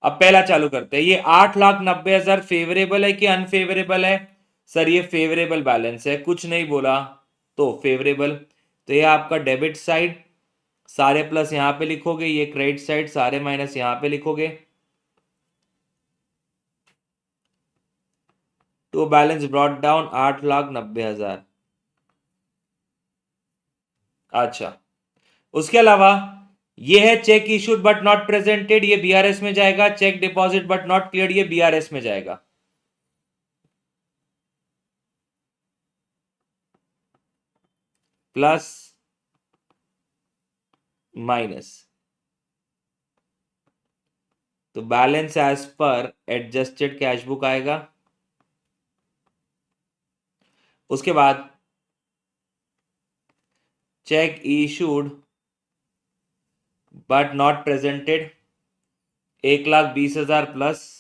S1: अब पहला चालू करते हैं। ये 8,90,000 फेवरेबल है कि अनफेवरेबल है? सर ये फेवरेबल बैलेंस है, कुछ नहीं बोला तो फेवरेबल। तो ये आपका डेबिट साइड, सारे प्लस यहां पे लिखोगे, ये क्रेडिट साइड सारे माइनस यहां पे लिखोगे, तो बैलेंस ब्रॉट डाउन 8,90,000। अच्छा, उसके अलावा ये है cheque issued but not presented, ये बीआरएस में जाएगा, cheque deposit but not cleared, ये बीआरएस में जाएगा। प्लस माइनस, तो balance as per adjusted cash book आएगा। उसके बाद cheque issued but not presented 1,20,000 plus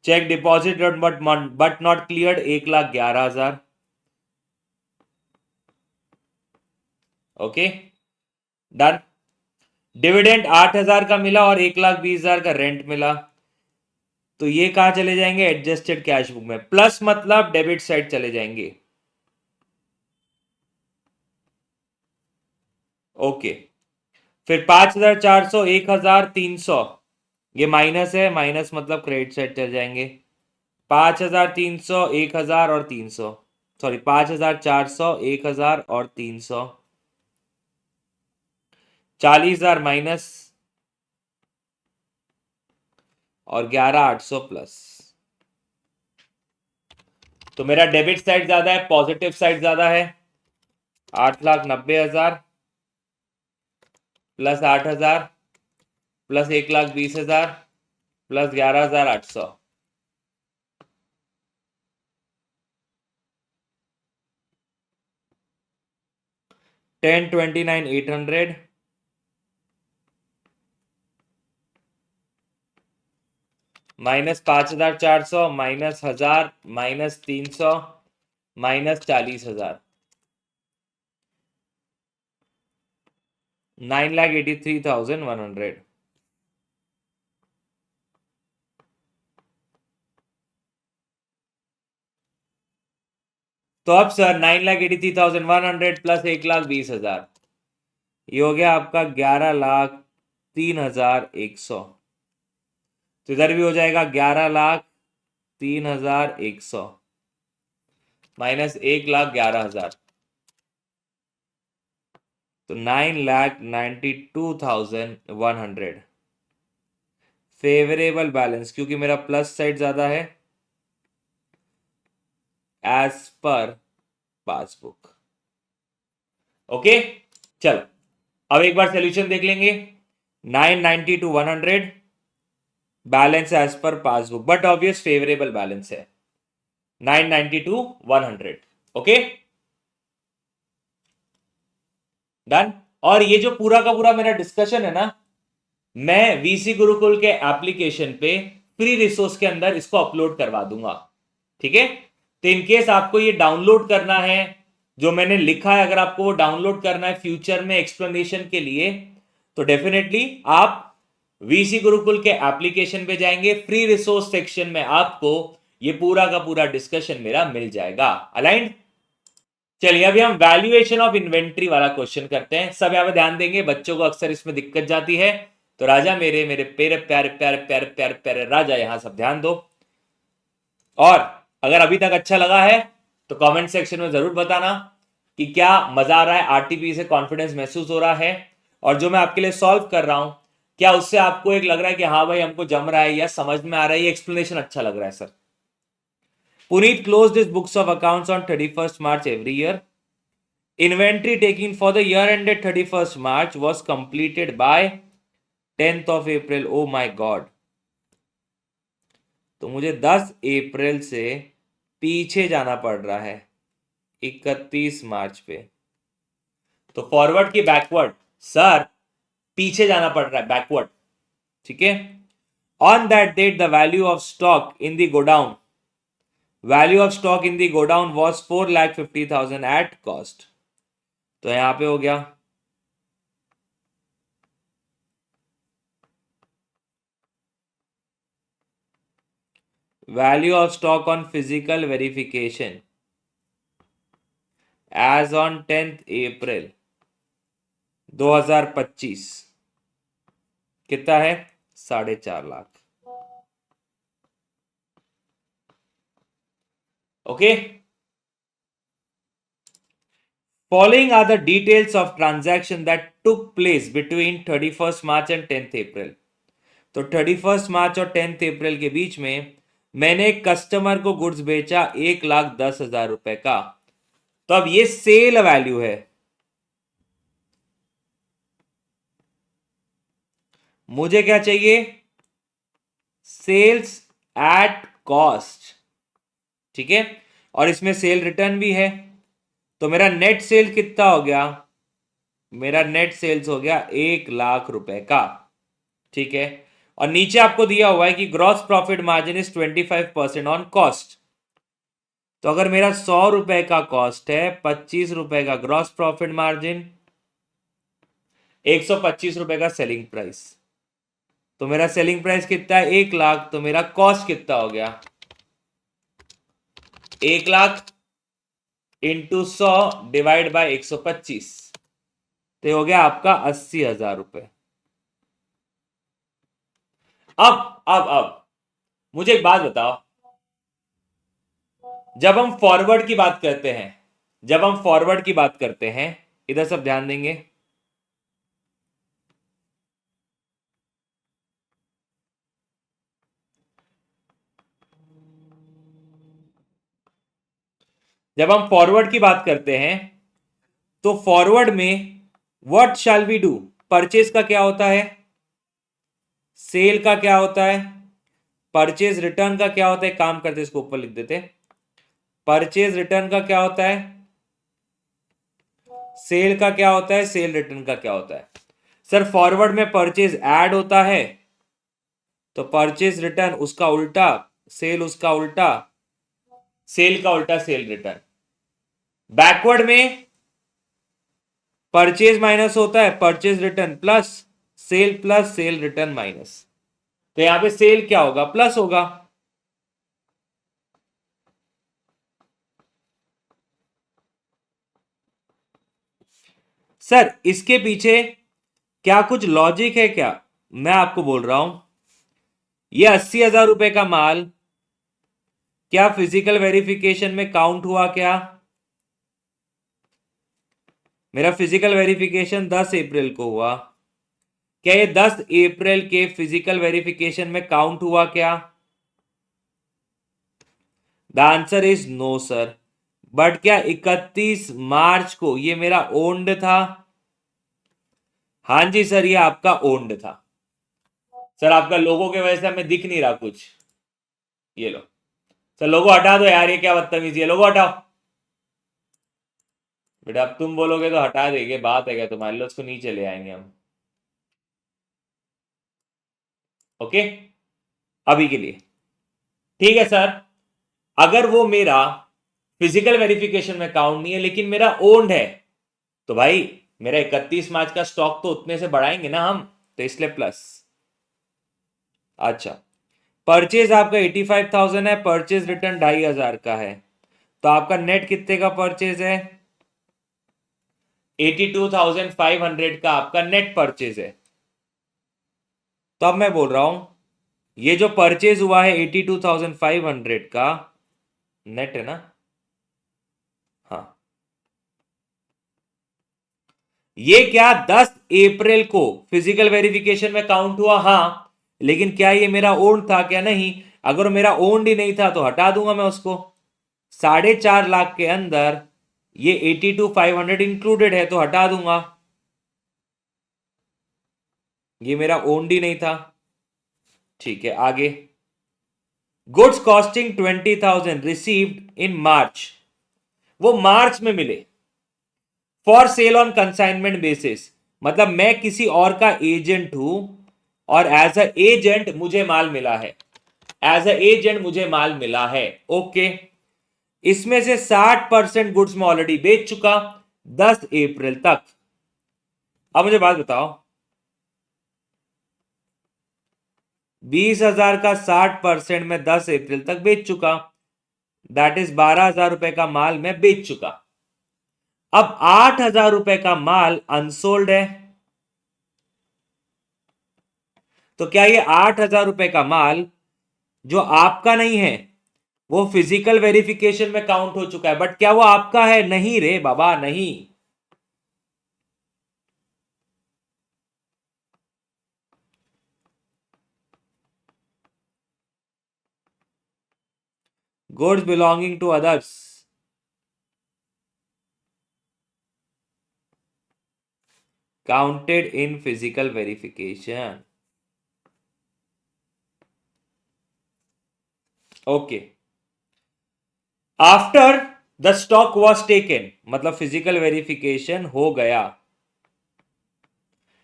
S1: cheque deposit but not cleared 1,11,000। Okay done. Dividend 8,000 का मिला और 1,20,000 का रेंट मिला, तो ये कहां चले जाएंगे? एडजस्टेड कैश बुक में। प्लस मतलब डेबिट साइड चले जाएंगे। ओके, फिर 5,400 1,300 ये माइनस है, माइनस मतलब क्रेडिट साइड चले जाएंगे। 5,300 1,000 और 300, सॉरी 5,400 1,000 और 300, 40,000 माइनस और 11,800 प्लस। तो मेरा डेबिट साइड ज्यादा है, पॉजिटिव साइड ज्यादा है। 8,90,000 plus 8,000 plus 1,20,000 plus 11,800, 10,29,800 minus 5,400 minus 1,000 minus 300 minus 40,000, 9,83,100। तो अब सर 9,83,100 प्लस 1,20,000, ये हो गया आपका 11,03,100। तो इधर भी हो जाएगा 11,03,100 माइनस 1,11,000, तो 9,92,100 फेवरेबल बैलेंस, क्योंकि मेरा प्लस साइड ज्यादा है एज पर पासबुक। ओके चलो अब एक बार सोल्यूशन देख लेंगे। 990 to 100 balance as per passbook, but obvious favourable balance है 990 to 100। Okay done. और ये जो पूरा का पूरा मेरा डिस्कशन है ना, मैं वीसी गुरुकुल के एप्लीकेशन पे फ्री रिसोर्स के अंदर इसको अपलोड करवा दूंगा, ठीक है? तो इनकेस आपको ये डाउनलोड करना है, जो मैंने लिखा है, अगर आपको वो डाउनलोड करना है फ्यूचर में एक्सप्लेनेशन के लिए, तो डेफिनेटली आप वीसी गुरुकुल के एप्लीकेशन पे जाएंगे, फ्री रिसोर्स सेक्शन में आपको ये पूरा का पूरा डिस्कशन मेरा मिल जाएगा। अलाइंड? चलिए अभी हम वैल्यूएशन ऑफ इन्वेंट्री वाला क्वेश्चन करते हैं। सब यहां पे ध्यान देंगे, बच्चों को अक्सर इसमें दिक्कत जाती है, तो राजा मेरे मेरे प्यारे प्यारे प्यारे प्यारे प्यारे प्यारे राजा, यहां सब ध्यान दो। और अगर अभी तक अच्छा लगा है तो कमेंट सेक्शन में जरूर बताना कि क्या मजा आ रहा है, आरटीपी से कॉन्फिडेंस महसूस हो रहा है, और जो मैं आपके लिए सॉल्व कर रहा हूं क्या उससे आपको एक लग रहा है कि हाँ भाई हमको जम रहा है या समझ में आ रहा है, ये एक्सप्लेनेशन अच्छा लग रहा है sir. Puneet closed his books of accounts on 31st March every year. Inventory taking for the year ended 31st March was completed by 10th of April. Oh my God. तो मुझे 10 अप्रैल से पीछे जाना पड़ रहा है 31 मार्च पे। तो फॉरवर्ड की बैकवर्ड? सर पीछे जाना पड़ रहा है, बैकवर्ड, ठीक है। On that date the value of stock in the godown, value of stock in the godown was 4,50,000 at cost. तो यहां पे हो गया value of stock on physical verification as on 10th April 2025 कितना है? 4.5 lakh. Okay, following are the details of transaction that took place between 31st March and 10th April. तो 31st मार्च और 10th अप्रैल के बीच में मैंने एक कस्टमर को गुड्स बेचा 1,10,000 रुपए का। तो अब ये सेल वैल्यू है, मुझे क्या चाहिए? सेल्स एट कॉस्ट, ठीक है। और इसमें सेल रिटर्न भी है, तो मेरा नेट सेल कितना हो गया? मेरा नेट सेल्स हो गया 1,00,000 रुपए का, ठीक है। और नीचे आपको दिया हुआ है कि gross profit margin is 25% on cost. तो अगर मेरा 100 रुपए का कॉस्ट है, 25 रुपए का ग्रॉस प्रॉफिट मार्जिन, 125 रुपए का सेलिंग प्राइस, तो मेरा सेलिंग प्राइस कितना है? 1,00,000। तो मेरा कॉस्ट कितना हो गया? 1,00,000 इंटू 100 डिवाइड बाय 125, तो हो गया आपका 80,000 रुपए। अब मुझे एक बात बताओ, जब हम फॉरवर्ड की बात करते हैं, जब हम फॉरवर्ड की बात करते हैं, इधर सब ध्यान देंगे, जब हम फॉरवर्ड की बात करते हैं तो फॉरवर्ड में what shall we do? Purchase का क्या होता है? सेल का क्या होता है? परचेज रिटर्न का क्या होता है? काम करते इसको ऊपर लिख देते, परचेज रिटर्न का क्या होता है? सेल का क्या होता है? सेल रिटर्न का क्या होता है? सर फॉरवर्ड में परचेज ऐड होता है, तो परचेज रिटर्न उसका उल्टा, सेल उसका उल्टा, सेल का उल्टा सेल रिटर्न। बैकवर्ड में परचेज माइनस होता है, purchase return plus cell return minus. तो यहां पे सेल क्या होगा? प्लस होगा। सर इसके पीछे क्या कुछ लॉजिक है क्या? मैं आपको बोल रहा हूं, ये 80,000 रुपए का माल क्या फिजिकल वेरिफिकेशन में काउंट हुआ क्या? मेरा फिजिकल वेरिफिकेशन 10 अप्रैल को हुआ, क्या ये 10 अप्रैल के फिजिकल वेरिफिकेशन में काउंट हुआ क्या? The answer is no sir. But क्या 31 मार्च को ये मेरा ओन्ड था? हां जी सर, ये आपका ओन्ड था। सर आपका लोगो के वजह से हमें दिख नहीं रहा कुछ, ये लो सर, लोगो हटा दो यार, ये क्या बदतमीजी है, लोगो हटाओ। बेटा अब तुम बोलोगे तो हटा देंगे, बात है क्या तुम्हारे? लो उसको नीचे ले आएंगे हम, ओके अभी के लिए, ठीक है सर। अगर वो मेरा फिजिकल वेरिफिकेशन में काउंट नहीं है लेकिन मेरा ओन्ड है, तो भाई मेरा 31 मार्च का स्टॉक तो उतने से बढ़ाएंगे ना हम, तो इसलिए प्लस। अच्छा, परचेज आपका 85,000 है, परचेज रिटर्न 2,500 का है, तो आपका नेट कितने का परचेज है? 82,500 का आपका नेट परचेज है। तो अब मैं बोल रहा हूं, ये जो परचेज हुआ है 82,500 का नेट है ना? हाँ, ये क्या 10 अप्रैल को फिजिकल वेरिफिकेशन में काउंट हुआ? हाँ, लेकिन क्या ये मेरा ओन था क्या? नहीं। अगर मेरा ओन ही नहीं था तो हटा दूंगा मैं उसको। 4.5 लाख के अंदर ये 82,500 इंक्लूडेड है, तो हटा दूंगा, ये मेरा ओन ही नहीं था। ठीक है, आगे गुड्स कॉस्टिंग 20,000 रिसीव्ड इन मार्च, वो मार्च में मिले for sale on consignment basis, मतलब मैं किसी और का एजेंट हूं और एज अ एजेंट मुझे माल मिला है, एज अ एजेंट मुझे माल मिला है। ओके, इसमें से 60% गुड्स में ऑलरेडी बेच चुका 10 अप्रैल तक। अब मुझे बात बताओ, 20,000 का 60% में 10 अप्रैल तक बेच चुका, दैट इज 12,000 रुपए का माल मैं बेच चुका। अब 8,000 रुपए का माल अनसोल्ड है, तो क्या ये 8,000 रुपए का माल जो आपका नहीं है वो फिजिकल वेरिफिकेशन में काउंट हो चुका है, बट क्या वो आपका है? नहीं रे बाबा, नहीं। Goods belonging to others, counted in physical verification. Okay. After the stock was taken, मतलब फिजिकल वेरिफिकेशन हो गया,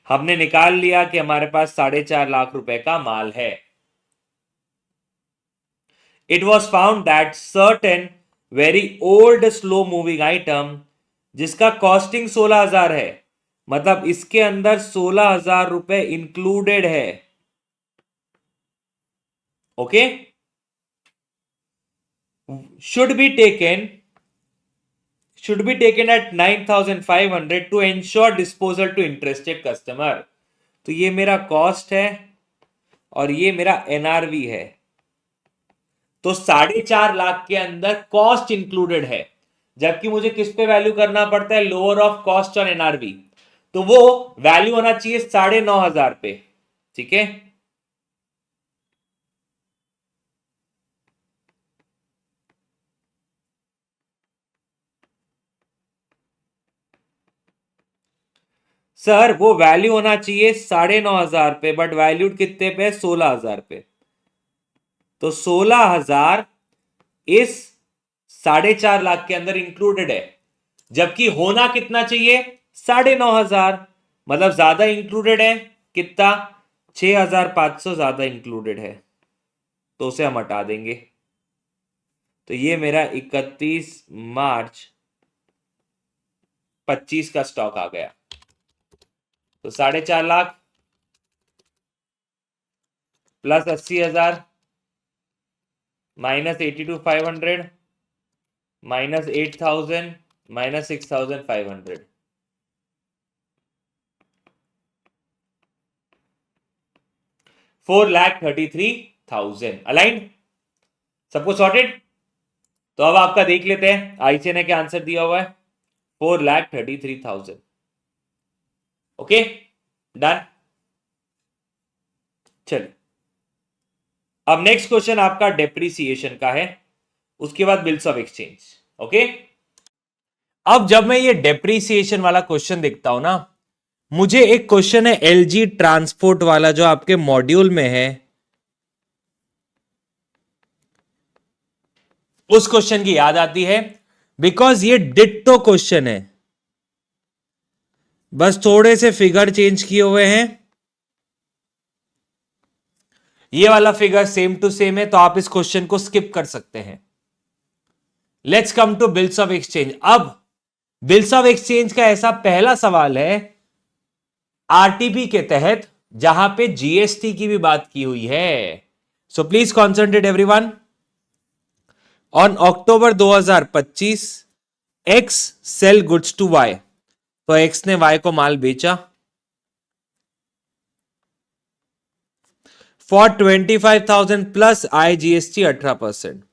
S1: हमने निकाल लिया कि हमारे पास 4.5 लाख रुपए का माल है। It was found that certain very old slow moving item जिसका कॉस्टिंग 16,000 है, मतलब इसके अंदर 16,000 रुपए इंक्लूडेड है। Okay, should be taken at 9,500 to ensure disposal to interested customer। तो ये मेरा कॉस्ट है और ये मेरा एनआरवी है, तो 4.5 लाख के अंदर कॉस्ट इंक्लूडेड है, जबकि मुझे किस पे वैल्यू करना पड़ता है? लोअर ऑफ कॉस्ट और एनआरवी, तो वो वैल्यू होना चाहिए 9,500 पे। ठीक है, सर वो वैल्यू होना चाहिए 9,500 पे, बट वैल्यूड कितने पे? 16,000 पे। तो 16,000 इस 4.5 लाख के अंदर इंक्लूडेड है, जबकि होना कितना चाहिए? 9,500, मतलब ज्यादा इंक्लूडेड है। कितना? 6,500 ज्यादा इंक्लूडेड है, तो उसे हम हटा देंगे। तो ये मेरा 31 मार्च 25 का स्टॉक आ गया। तो 4.5 lakh plus 80,000 minus 82,500 minus 8,000 minus 6,500, 4,33,000। Aligned? सबको सॉर्टेड? तो अब आपका देख लेते हैं आईसी ने क्या आंसर दिया हुआ है। 4,33,000। Okay, done. चलिए, अब नेक्स्ट क्वेश्चन आपका डेप्रीसिएशन का है, उसके बाद बिल्स ऑफ एक्सचेंज। ओके, अब जब मैं ये डेप्रीसिएशन वाला क्वेश्चन देखता हूं ना, मुझे एक क्वेश्चन है एलजी ट्रांसपोर्ट वाला जो आपके मॉड्यूल में है, उस क्वेश्चन की याद आती है, बिकॉज ये डिट्टो क्वेश्चन है, बस थोड़े से फिगर चेंज किए हुए हैं। ये वाला फिगर सेम टू सेम है, तो आप इस क्वेश्चन को स्किप कर सकते हैं। Let's come to bills of exchange. अब बिल्स ऑफ एक्सचेंज का ऐसा पहला सवाल है आरटीपी के तहत जहां पे जीएसटी की भी बात की हुई है। So please concentrate everyone. On October 2025 X sell goods to Y, तो एक्स ने वाई को माल बेचा for 25,000 plus IGST 18%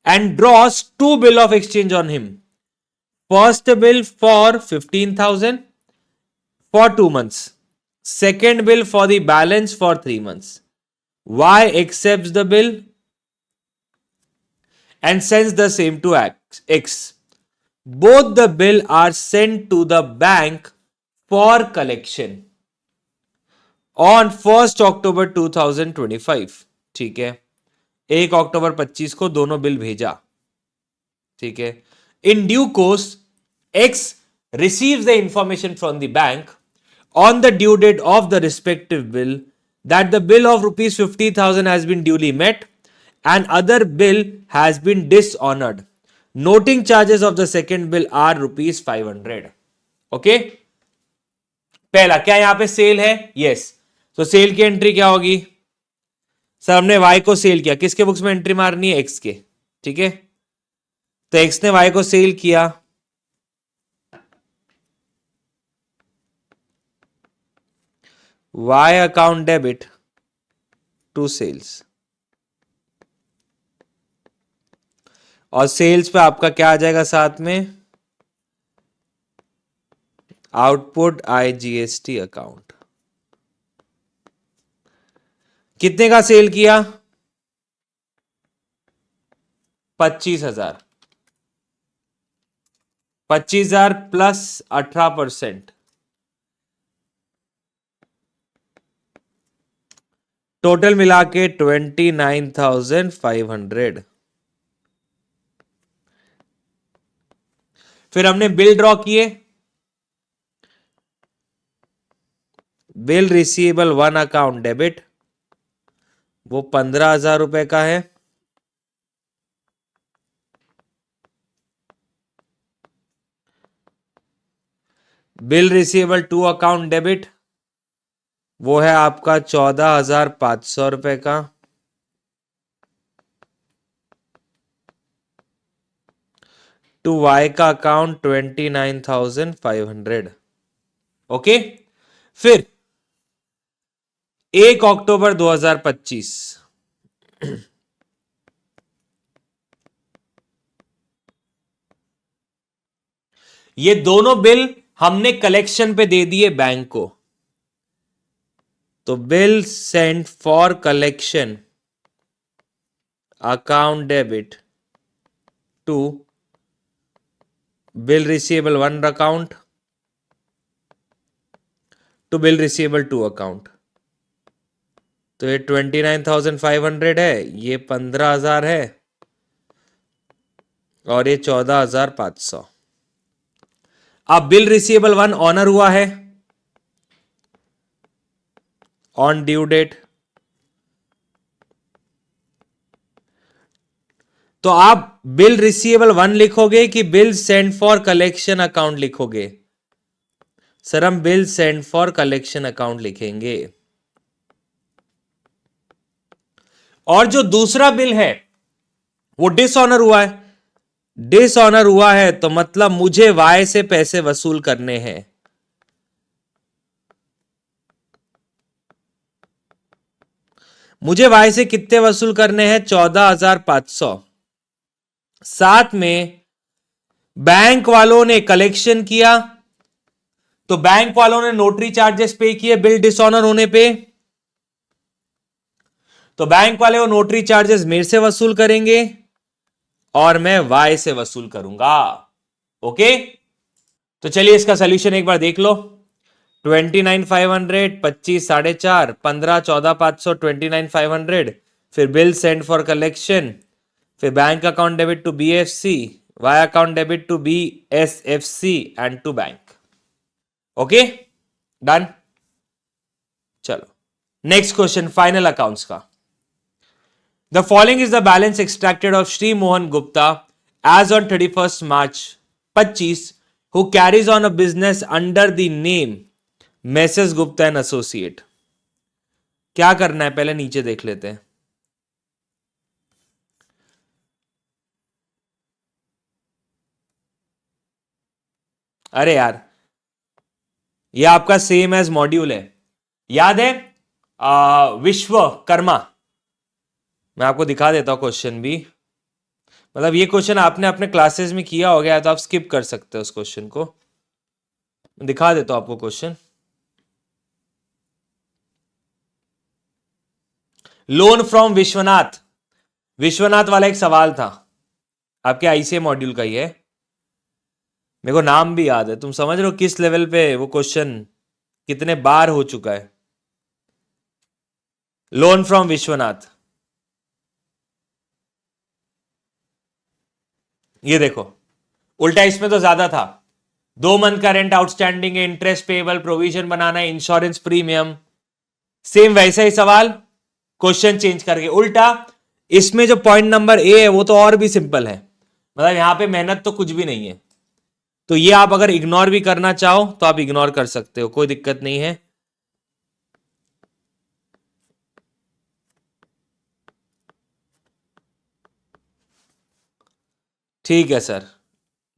S1: and draws two bill of exchange on him. First bill for 15,000 for 2 months, second bill for the balance for 3 months. Y accepts the bill and sends the same to X. Both the bill are sent to the bank for collection on 1st October 2025. ठीक है, 1 अक्टूबर 25 को दोनों बिल भेजा। ठीक है, in due course X receives the information from the bank on the due date of the respective bill that the bill of rupees 50,000 has been duly met and other bill has been dishonored. Noting charges of the second bill are rupees 500. Okay, पहला क्या यहां पे सेल है? यस, तो सेल की एंट्री क्या होगी? सर हमने वाई को सेल किया, किसके बुक्स में एंट्री मारनी है? एक्स के, ठीक है। तो एक्स ने वाई को सेल किया, Y account debit to sales, और सेल्स पे आपका क्या आ जाएगा साथ में? Output IGST account. कितने का सेल किया? 25,000, 25,000 प्लस 18%, टोटल मिला के 29,500। फिर हमने बिल ड्रॉ किए, बिल रिसीवेबल 1 अकाउंट डेबिट, वो 15,000 रुपए का है। बिल रिसीवेबल 2 अकाउंट डेबिट, वो है आपका 14,500 रुपए का। टू वाई का अकाउंट 29,500। ओके, फिर 1 अक्टूबर 2025, ये दोनों बिल हमने कलेक्शन पे दे दिए बैंक को, तो bill sent for collection account debit to bill receivable 1 account to bill receivable 2 account. तो ये 29,500 है, ये 15,000 है, और ये 14,500। अब बिल रिसीवेबल 1 ऑनर हुआ है ऑन ड्यू डेट, तो आप बिल रिसीवेबल 1 लिखोगे कि bill send for collection account लिखोगे? सर हम bill send for collection account लिखेंगे। और जो दूसरा बिल है वो डिसऑनर हुआ है, डिसऑनर हुआ है तो मतलब मुझे वाई से पैसे वसूल करने हैं। मुझे वाई से कितने वसूल करने हैं? 14,500। साथ में बैंक वालों ने कलेक्शन किया, तो बैंक वालों ने नोटरी चार्जेस पे किए बिल डिसऑनर होने पे, तो बैंक वाले वो नोटरी चार्जेस मेरे से वसूल करेंगे और मैं वाई से वसूल करूंगा। ओके, तो चलिए इसका सोल्यूशन एक बार देख लो। 29,500, 25 4.5, 15 14,500, 29,500, फिर बिल सेंड फॉर कलेक्शन, फिर bank account debit to BFC, Y account debit to BSFC and to bank. Okay, done. चलो नेक्स्ट क्वेश्चन, फाइनल अकाउंट्स का। The following is the balance extracted of Sri Mohan Gupta as on 31st March 25, who carries on a business under the name Messrs Gupta and Associate। क्या करना है पहले नीचे देख लेते हैं। अरे यार ये आपका सेम एज मॉड्यूल है, याद है? विश्वकर्मा, मैं आपको दिखा देता हूं क्वेश्चन भी, मतलब ये क्वेश्चन आपने अपने क्लासेस में किया हो गया तो आप स्किप कर सकते हो उस क्वेश्चन को। दिखा देता हूं आपको question. Loan from Vishwanath, Vishwanath वाला एक सवाल था आपके ICA मॉड्यूल का ही है, मेरे को नाम भी याद है। तुम समझ रहे हो किस लेवल पे वो क्वेश्चन कितने बार हो चुका है। लोन फ्रॉम विश्वनाथ, ये देखो उल्टा इसमें तो ज्यादा था, 2 मंथ का रेंट आउटस्टैंडिंग है, इंटरेस्ट पेबल, प्रोविजन बनाना है, इंश्योरेंस प्रीमियम। सेम वैसा ही सवाल, क्वेश्चन चेंज करके उल्टा। इसमें जो पॉइंट नंबर ए है वो तो और भी सिंपल है, मतलब यहां पे मेहनत तो कुछ भी नहीं है। तो ये आप अगर इग्नोर भी करना चाहो तो आप इग्नोर कर सकते हो, कोई दिक्कत नहीं है। ठीक है सर,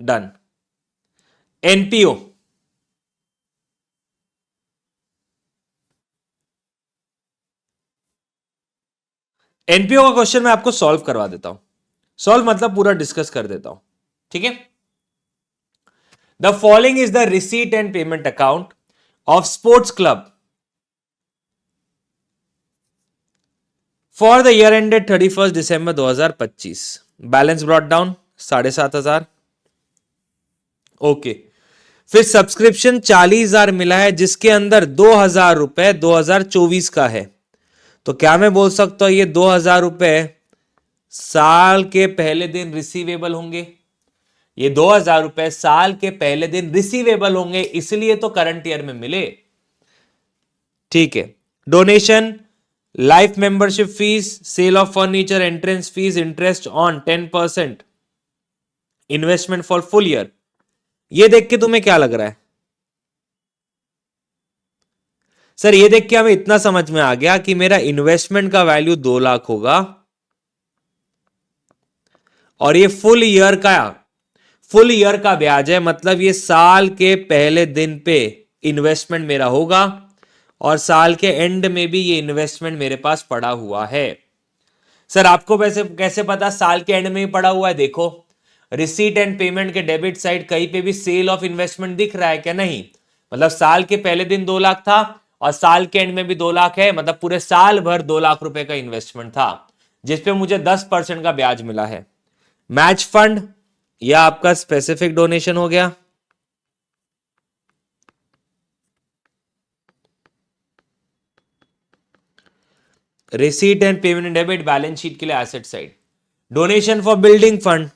S1: डन। एनपीओ, एनपीओ का क्वेश्चन मैं आपको सॉल्व करवा देता हूं। सॉल्व मतलब पूरा डिस्कस कर देता हूं, ठीक है। The following is the receipt and payment account of sports club for the year ended 31 December 2025। Balance brought down 7,500। Okay, फिर सब्सक्रिप्शन 40,000 मिला है, जिसके अंदर 2,000 रुपए 2024 का है। तो क्या मैं बोल सकता हूं ये 2,000 रुपए साल के पहले दिन रिसीवेबल होंगे? ये 2,000 रुपए साल के पहले दिन रिसीवेबल होंगे, इसलिए तो करंट ईयर में मिले। ठीक है। Donation, life membership fees, sale of furniture, entrance fees, interest on 10%, investment for full year. ये देख के तुम्हें क्या लग रहा है? सर ये देख के हमें इतना समझ में आ गया कि मेरा इन्वेस्टमेंट का वैल्यू 2 लाख होगा, और ये फुल ईयर का ब्याज है, मतलब ये साल के पहले दिन पे इन्वेस्टमेंट मेरा होगा, और साल के एंड में भी ये इन्वेस्टमेंट मेरे पास पड़ा हुआ है। सर आपको वैसे कैसे पता साल के एंड में ही पड़ा हुआ है? देखो, रिसीट एंड पेमेंट के डेबिट साइड कहीं पे भी सेल ऑफ इन्वेस्टमेंट दिख रहा है क्या? नहीं। मतलब साल के पहले दिन 2 लाख था और साल के एंड में भी 2 लाख है, मतलब पूरे साल भर 2 लाख रुपए का इन्वेस्टमेंट था, जिसपे मुझे 10% का ब्याज मिला है। मैच फंड, यह आपका स्पेसिफिक डोनेशन हो गया। Receipt and payment debit balance sheet के लिए asset side. Donation for building fund,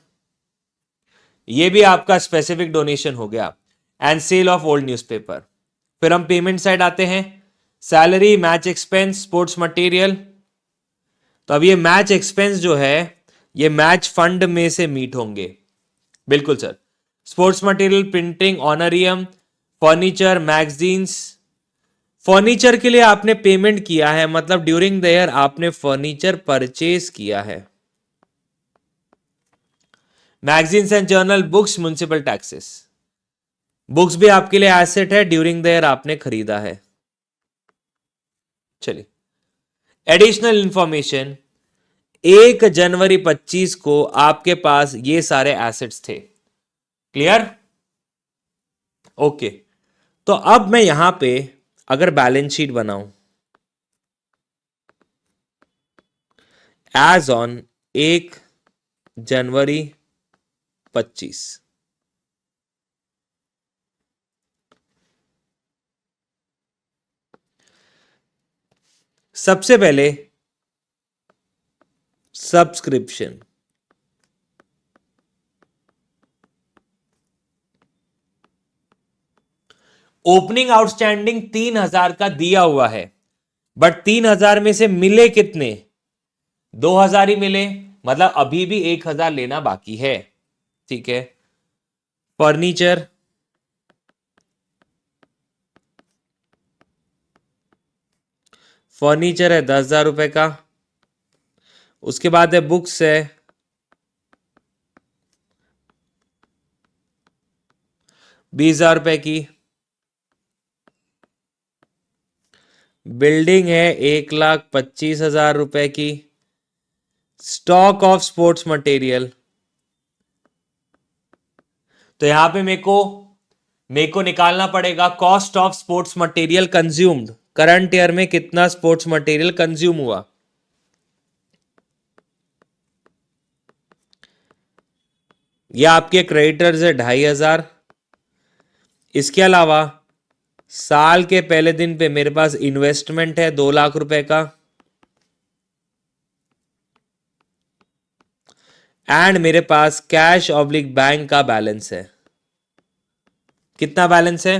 S1: ये भी आपका स्पेसिफिक डोनेशन हो गया। And sale of old newspaper. फिर हम पेमेंट साइड आते हैं, salary, match expense, sports material. तो अब ये मैच एक्सपेंस जो है ये मैच फंड में से मीट होंगे। बिल्कुल sir. Sports material, printing, honorarium, furniture, magazines. Furniture के लिए आपने पेमेंट किया है, मतलब ड्यूरिंग द ईयर आपने फर्नीचर परचेज किया है। Magazines and journal, books, municipal taxes. Books भी आपके लिए एसेट है, ड्यूरिंग द ईयर आपने खरीदा है। चलिए, एडिशनल इंफॉर्मेशन, 1 जनवरी 25 को आपके पास ये सारे एसेट्स थे। क्लियर? ओके। तो अब मैं यहां पे अगर बैलेंस शीट बनाऊं एज ऑन 1 जनवरी 25, सबसे पहले सब्सक्रिप्शन, ओपनिंग आउटस्टैंडिंग 3,000 का दिया हुआ है, बट 3,000 में से मिले कितने? 2,000 ही मिले, मतलब अभी भी 1,000 लेना बाकी है। ठीक है। फर्नीचर, फर्नीचर है 10,000 रुपए का। उसके बाद है बुक्स है 20,000 रुपए की। बिल्डिंग है 1,25,000 रुपए की। स्टॉक ऑफ स्पोर्ट्स मटेरियल, तो यहां पे मेरे को निकालना पड़ेगा cost of sports material consumed. Current year में कितना स्पोर्ट्स मटेरियल कंज्यूम हुआ? यह आपके क्रेडिटर्स है 2,500। इसके अलावा साल के पहले दिन पे मेरे पास इन्वेस्टमेंट है 2 लाख रुपए का, एंड मेरे पास कैश ऑब्लिक बैंक का बैलेंस है कितना बैलेंस है?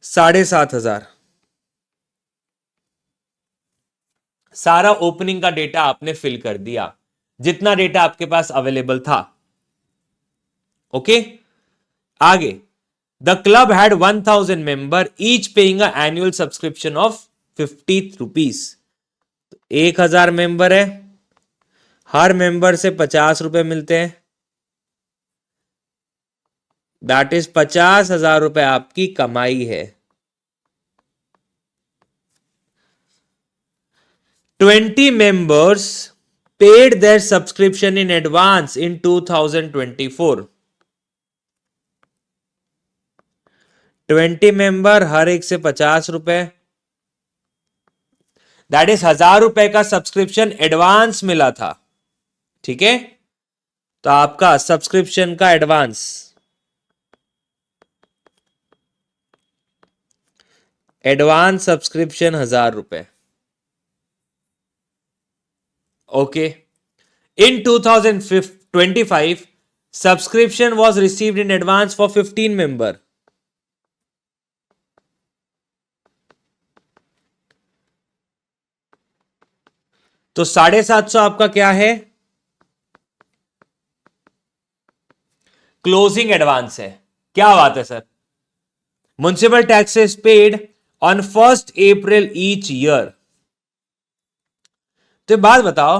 S1: 7,500। सारा ओपनिंग का डेटा आपने फिल कर दिया, जितना डेटा आपके पास अवेलेबल था। ओके, आगे। The club had 1,000 member, each paying annual subscription of 50 rupees. 1,000 member है, हर मेंबर से 50 रुपए मिलते हैं। दैट इज 50,000 रुपए आपकी कमाई है। 20 members paid their subscription in advance in 2024। 20 member, हर एक से 50 रुपए। दैट इज 1,000 रुपए का सब्सक्रिप्शन एडवांस मिला था। ठीक है, तो आपका सब्सक्रिप्शन का एडवांस, एडवांस सब्सक्रिप्शन 1,000 रुपए। Okay, in 2025 subscription was received in advance for 15 member। तो 750 आपका क्या है? क्लोजिंग एडवांस है। क्या बात है sir. Municipal taxes paid on 1st April each year. तो बात बताओ,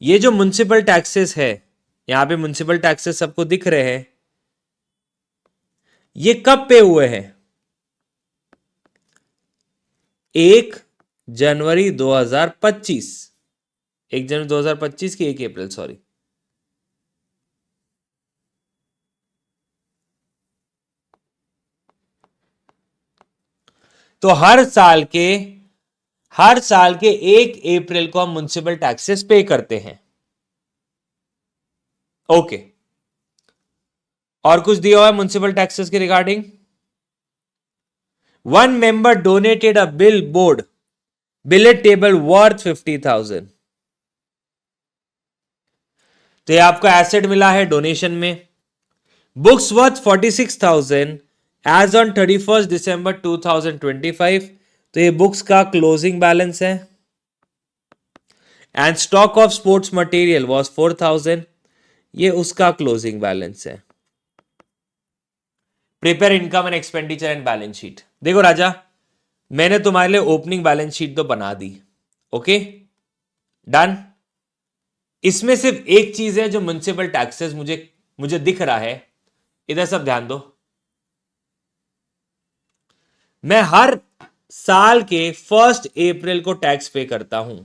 S1: ये जो म्युनिसिपल टैक्सेस है, यहां पे म्युनिसिपल टैक्सेस सबको दिख रहे हैं, ये कब पे हुए हैं? 1 जनवरी 2025। 1 जनवरी 2025 की 1 अप्रैल, सॉरी। तो हर साल के 1 अप्रैल को हम म्युनिसिपल टैक्सेस पे करते हैं। ओके, और कुछ दिया हुआ है म्युनिसिपल टैक्सेस के regarding? 1 member donated a billet table worth 50,000। तो ये आपको एसेट मिला है डोनेशन में। Books worth 46,000 as on 31 December 2025। तो ये बुक्स का क्लोजिंग बैलेंस है। And stock of sports material was 4,000। ये उसका क्लोजिंग बैलेंस है। Prepare income and expenditure and balance sheet. देखो राजा, मैंने तुम्हारे लिए ओपनिंग बैलेंस शीट तो बना दी। Okay, done. इसमें सिर्फ एक चीज है जो म्युनिसिपल टैक्सेस मुझे दिख रहा है, इधर सब ध्यान दो। मैं हर साल के 1 अप्रैल को टैक्स पे करता हूं।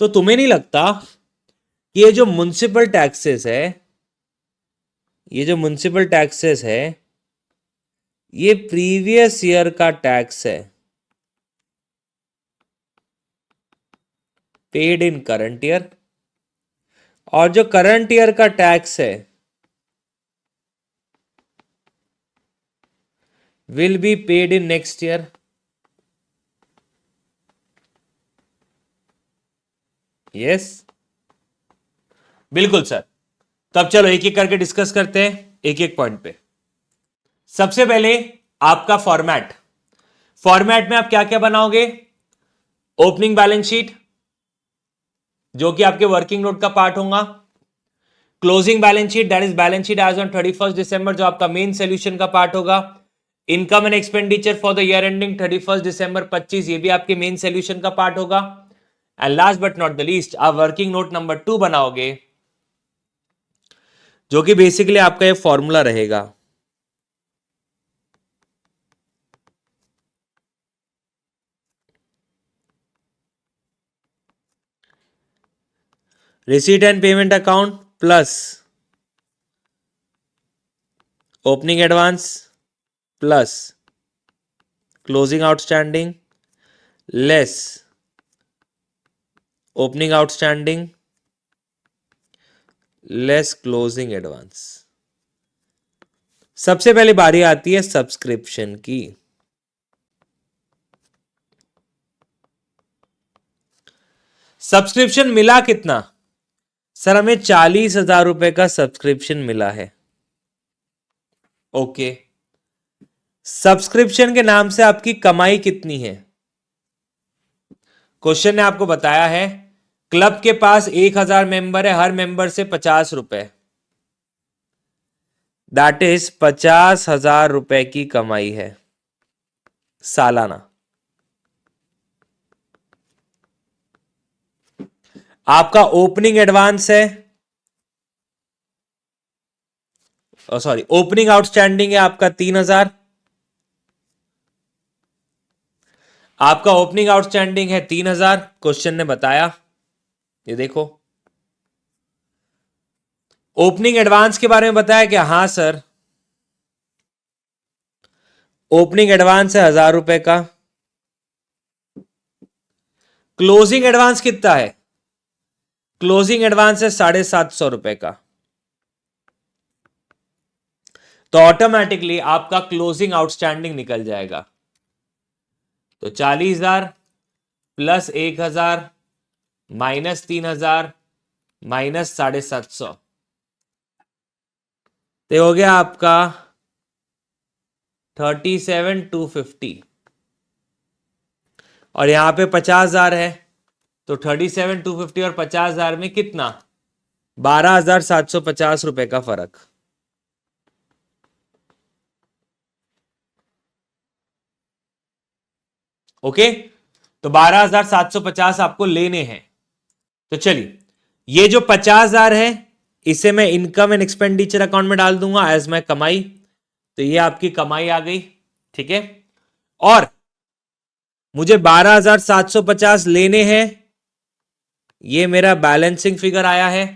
S1: तो तुम्हें नहीं लगता कि ये जो म्युनिसिपल टैक्सेस है, ये प्रीवियस ईयर का टैक्स है, पेड इन करंट ईयर, और जो करंट ईयर का टैक्स है will be paid in next year? Yes, बिल्कुल सर। तो अब चलो एक एक करके डिस्कस करते हैं, एक एक पॉइंट पे। सबसे पहले आपका फॉर्मेट में आप क्या क्या बनाओगे? ओपनिंग बैलेंस शीट, जो कि आपके वर्किंग नोट का पार्ट होगा। Closing balance sheet, that is balance sheet as on 31 December, जो आपका मेन सोल्यूशन का पार्ट होगा। Income and expenditure for the year ending 31 December 25, ये भी आपके मेन सोल्यूशन का पार्ट होगा। And last but not the least, आप वर्किंग नोट नंबर 2 बनाओगे, जो कि बेसिकली आपका ये फॉर्मूला रहेगा। Receipt and payment account plus opening advance plus closing outstanding less opening outstanding less closing advance. सबसे पहले बारी आती है सब्सक्रिप्शन की। सब्सक्रिप्शन मिला कितना? सर हमें 40,000 रुपए का सब्सक्रिप्शन मिला है। ओके, सब्सक्रिप्शन के नाम से आपकी कमाई कितनी है? क्वेश्चन ने आपको बताया है क्लब के पास 1,000 मेंबर है, हर मेंबर से 50 रुपए, दैट इज 50,000 रुपए की कमाई है सालाना। आपका ओपनिंग एडवांस है, सॉरी ओपनिंग आउटस्टैंडिंग है आपका 3,000, आपका ओपनिंग आउटस्टैंडिंग है 3,000, क्वेश्चन ने बताया। ये देखो, ओपनिंग एडवांस के बारे में बताया क्या? हाँ सर, ओपनिंग एडवांस है 1,000 रुपए का। क्लोजिंग एडवांस कितना है? क्लोजिंग एडवांस है 750 रुपए का। तो ऑटोमेटिकली आपका क्लोजिंग आउटस्टैंडिंग निकल जाएगा। तो 40,000 प्लस 1,000 माइनस 3,000 माइनस 750, तो हो गया आपका 37,250, और यहां पे 50,000 है, तो 37,250 और 50,000 में कितना? 12,750 रुपए का फर्क। ओके, तो 12,750 आपको लेने हैं। तो चलिए, ये जो 50,000 है इसे मैं इनकम एंड एक्सपेंडिचर अकाउंट में डाल दूंगा एज मैं कमाई। तो ये आपकी कमाई आ गई, ठीक है। और मुझे 12,750 लेने हैं, ये मेरा बैलेंसिंग फिगर आया है।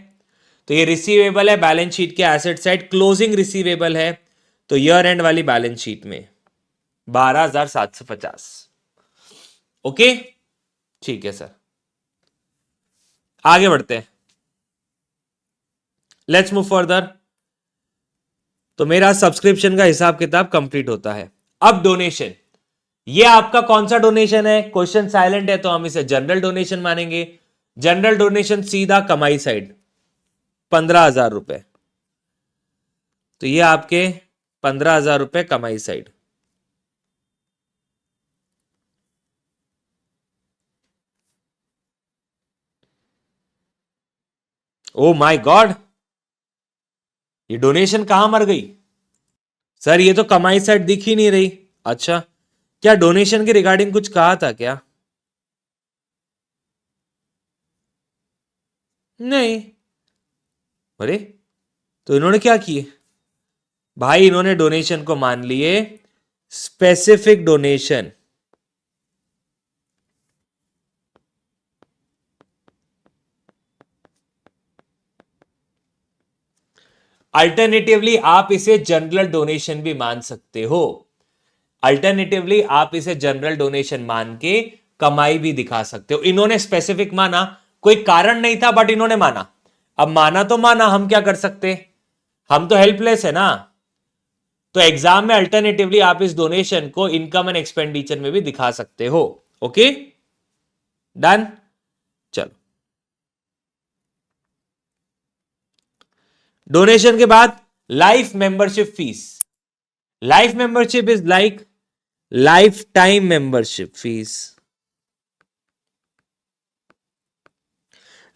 S1: तो ये रिसीवेबल है बैलेंस शीट के एसेट साइड, क्लोजिंग रिसीवेबल है, तो ईयर एंड वाली बैलेंस शीट में 12,750। ओके, ठीक है सर, आगे बढ़ते हैं, लेट्स मूव फर्दर। तो मेरा सब्सक्रिप्शन का हिसाब किताब कंप्लीट होता है। अब डोनेशन, ये आपका कौन सा डोनेशन है? क्वेश्चन साइलेंट है तो हम इसे जनरल डोनेशन मानेंगे। जनरल डोनेशन सीधा कमाई साइड 15,000 रुपए, तो ये आपके 15,000 रुपए कमाई साइड। ओ माय गॉड, ये डोनेशन कहां मर गई? सर ये तो कमाई साइड दिख ही नहीं रही। अच्छा, क्या डोनेशन के रिगार्डिंग कुछ कहा था क्या? नहीं। अरे, तो इन्होंने क्या किए भाई? इन्होंने डोनेशन को मान लिए स्पेसिफिक डोनेशन। अल्टरनेटिवली आप इसे जनरल डोनेशन भी मान सकते हो। अल्टरनेटिवली आप इसे जनरल डोनेशन मान के कमाई भी दिखा सकते हो। इन्होंने स्पेसिफिक माना, कोई कारण नहीं था बट इन्होंने माना। अब माना तो माना, हम क्या कर सकते? हम तो हेल्पलेस है ना। तो एग्जाम में अल्टरनेटिवली आप इस डोनेशन को इनकम एंड एक्सपेंडिचर में भी दिखा सकते हो। Okay, done. चलो, डोनेशन के बाद life membership fees. Life membership is like life time membership fees.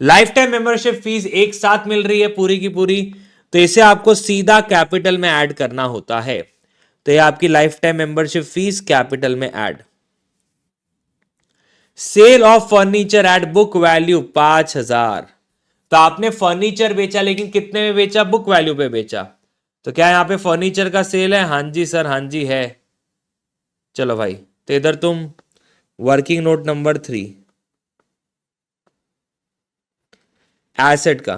S1: Life time membership fees एक साथ मिल रही है पूरी की पूरी, तो इसे आपको सीधा कैपिटल में ऐड करना होता है। तो ये आपकी lifetime membership fees capital में add. Sale of furniture at book value 5,000। तो आपने फर्नीचर बेचा, लेकिन कितने में बेचा? बुक वैल्यू पे बेचा। तो क्या यहां पे फर्नीचर का सेल है? हाँ जी सर, हाँ जी है। चलो भाई, तो इधर तुम वर्किंग नोट नंबर 3 एसेट का,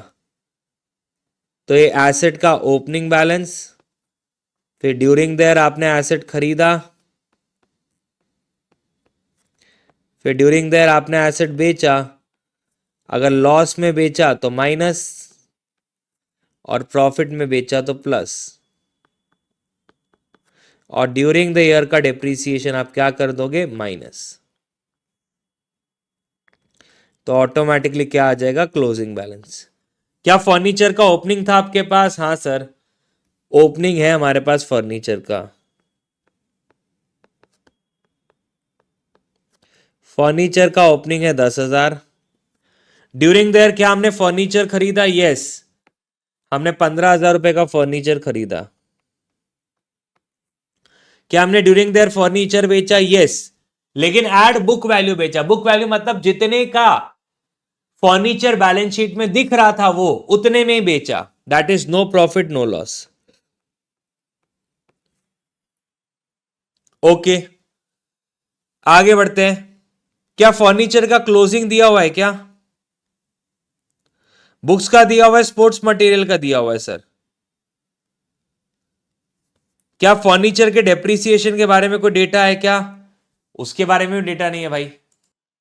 S1: तो ये एसेट का ओपनिंग बैलेंस, फिर ड्यूरिंग देयर आपने एसेट खरीदा, फिर ड्यूरिंग देयर आपने एसेट बेचा, अगर लॉस में बेचा तो माइनस, और प्रॉफिट में बेचा तो प्लस, और ड्यूरिंग द ईयर का डिप्रिसिएशन आप क्या कर दोगे? माइनस। तो ऑटोमेटिकली क्या आ जाएगा? Closing balance. क्या फर्नीचर का ओपनिंग था आपके पास? हाँ सर, ओपनिंग है हमारे पास फर्नीचर का। फर्नीचर का ओपनिंग है 10,000। ड्यूरिंग देयर क्या हमने फर्नीचर खरीदा? यस, हमने 15,000 रुपए का फर्नीचर खरीदा। क्या हमने ड्यूरिंग देयर फर्नीचर बेचा? यस, लेकिन एड बुक वैल्यू बेचा। बुक वैल्यू मतलब जितने का फर्नीचर बैलेंस शीट में दिख रहा था वो उतने में ही बेचा। That is no profit no loss. Okay, आगे बढ़ते हैं। क्या फर्नीचर का क्लोजिंग दिया हुआ है? क्या बुक्स का दिया हुआ है? स्पोर्ट्स मटेरियल का दिया हुआ है सर? क्या फर्नीचर के डेप्रीसिएशन के बारे में कोई डेटा है क्या? उसके बारे में भी डेटा नहीं है भाई।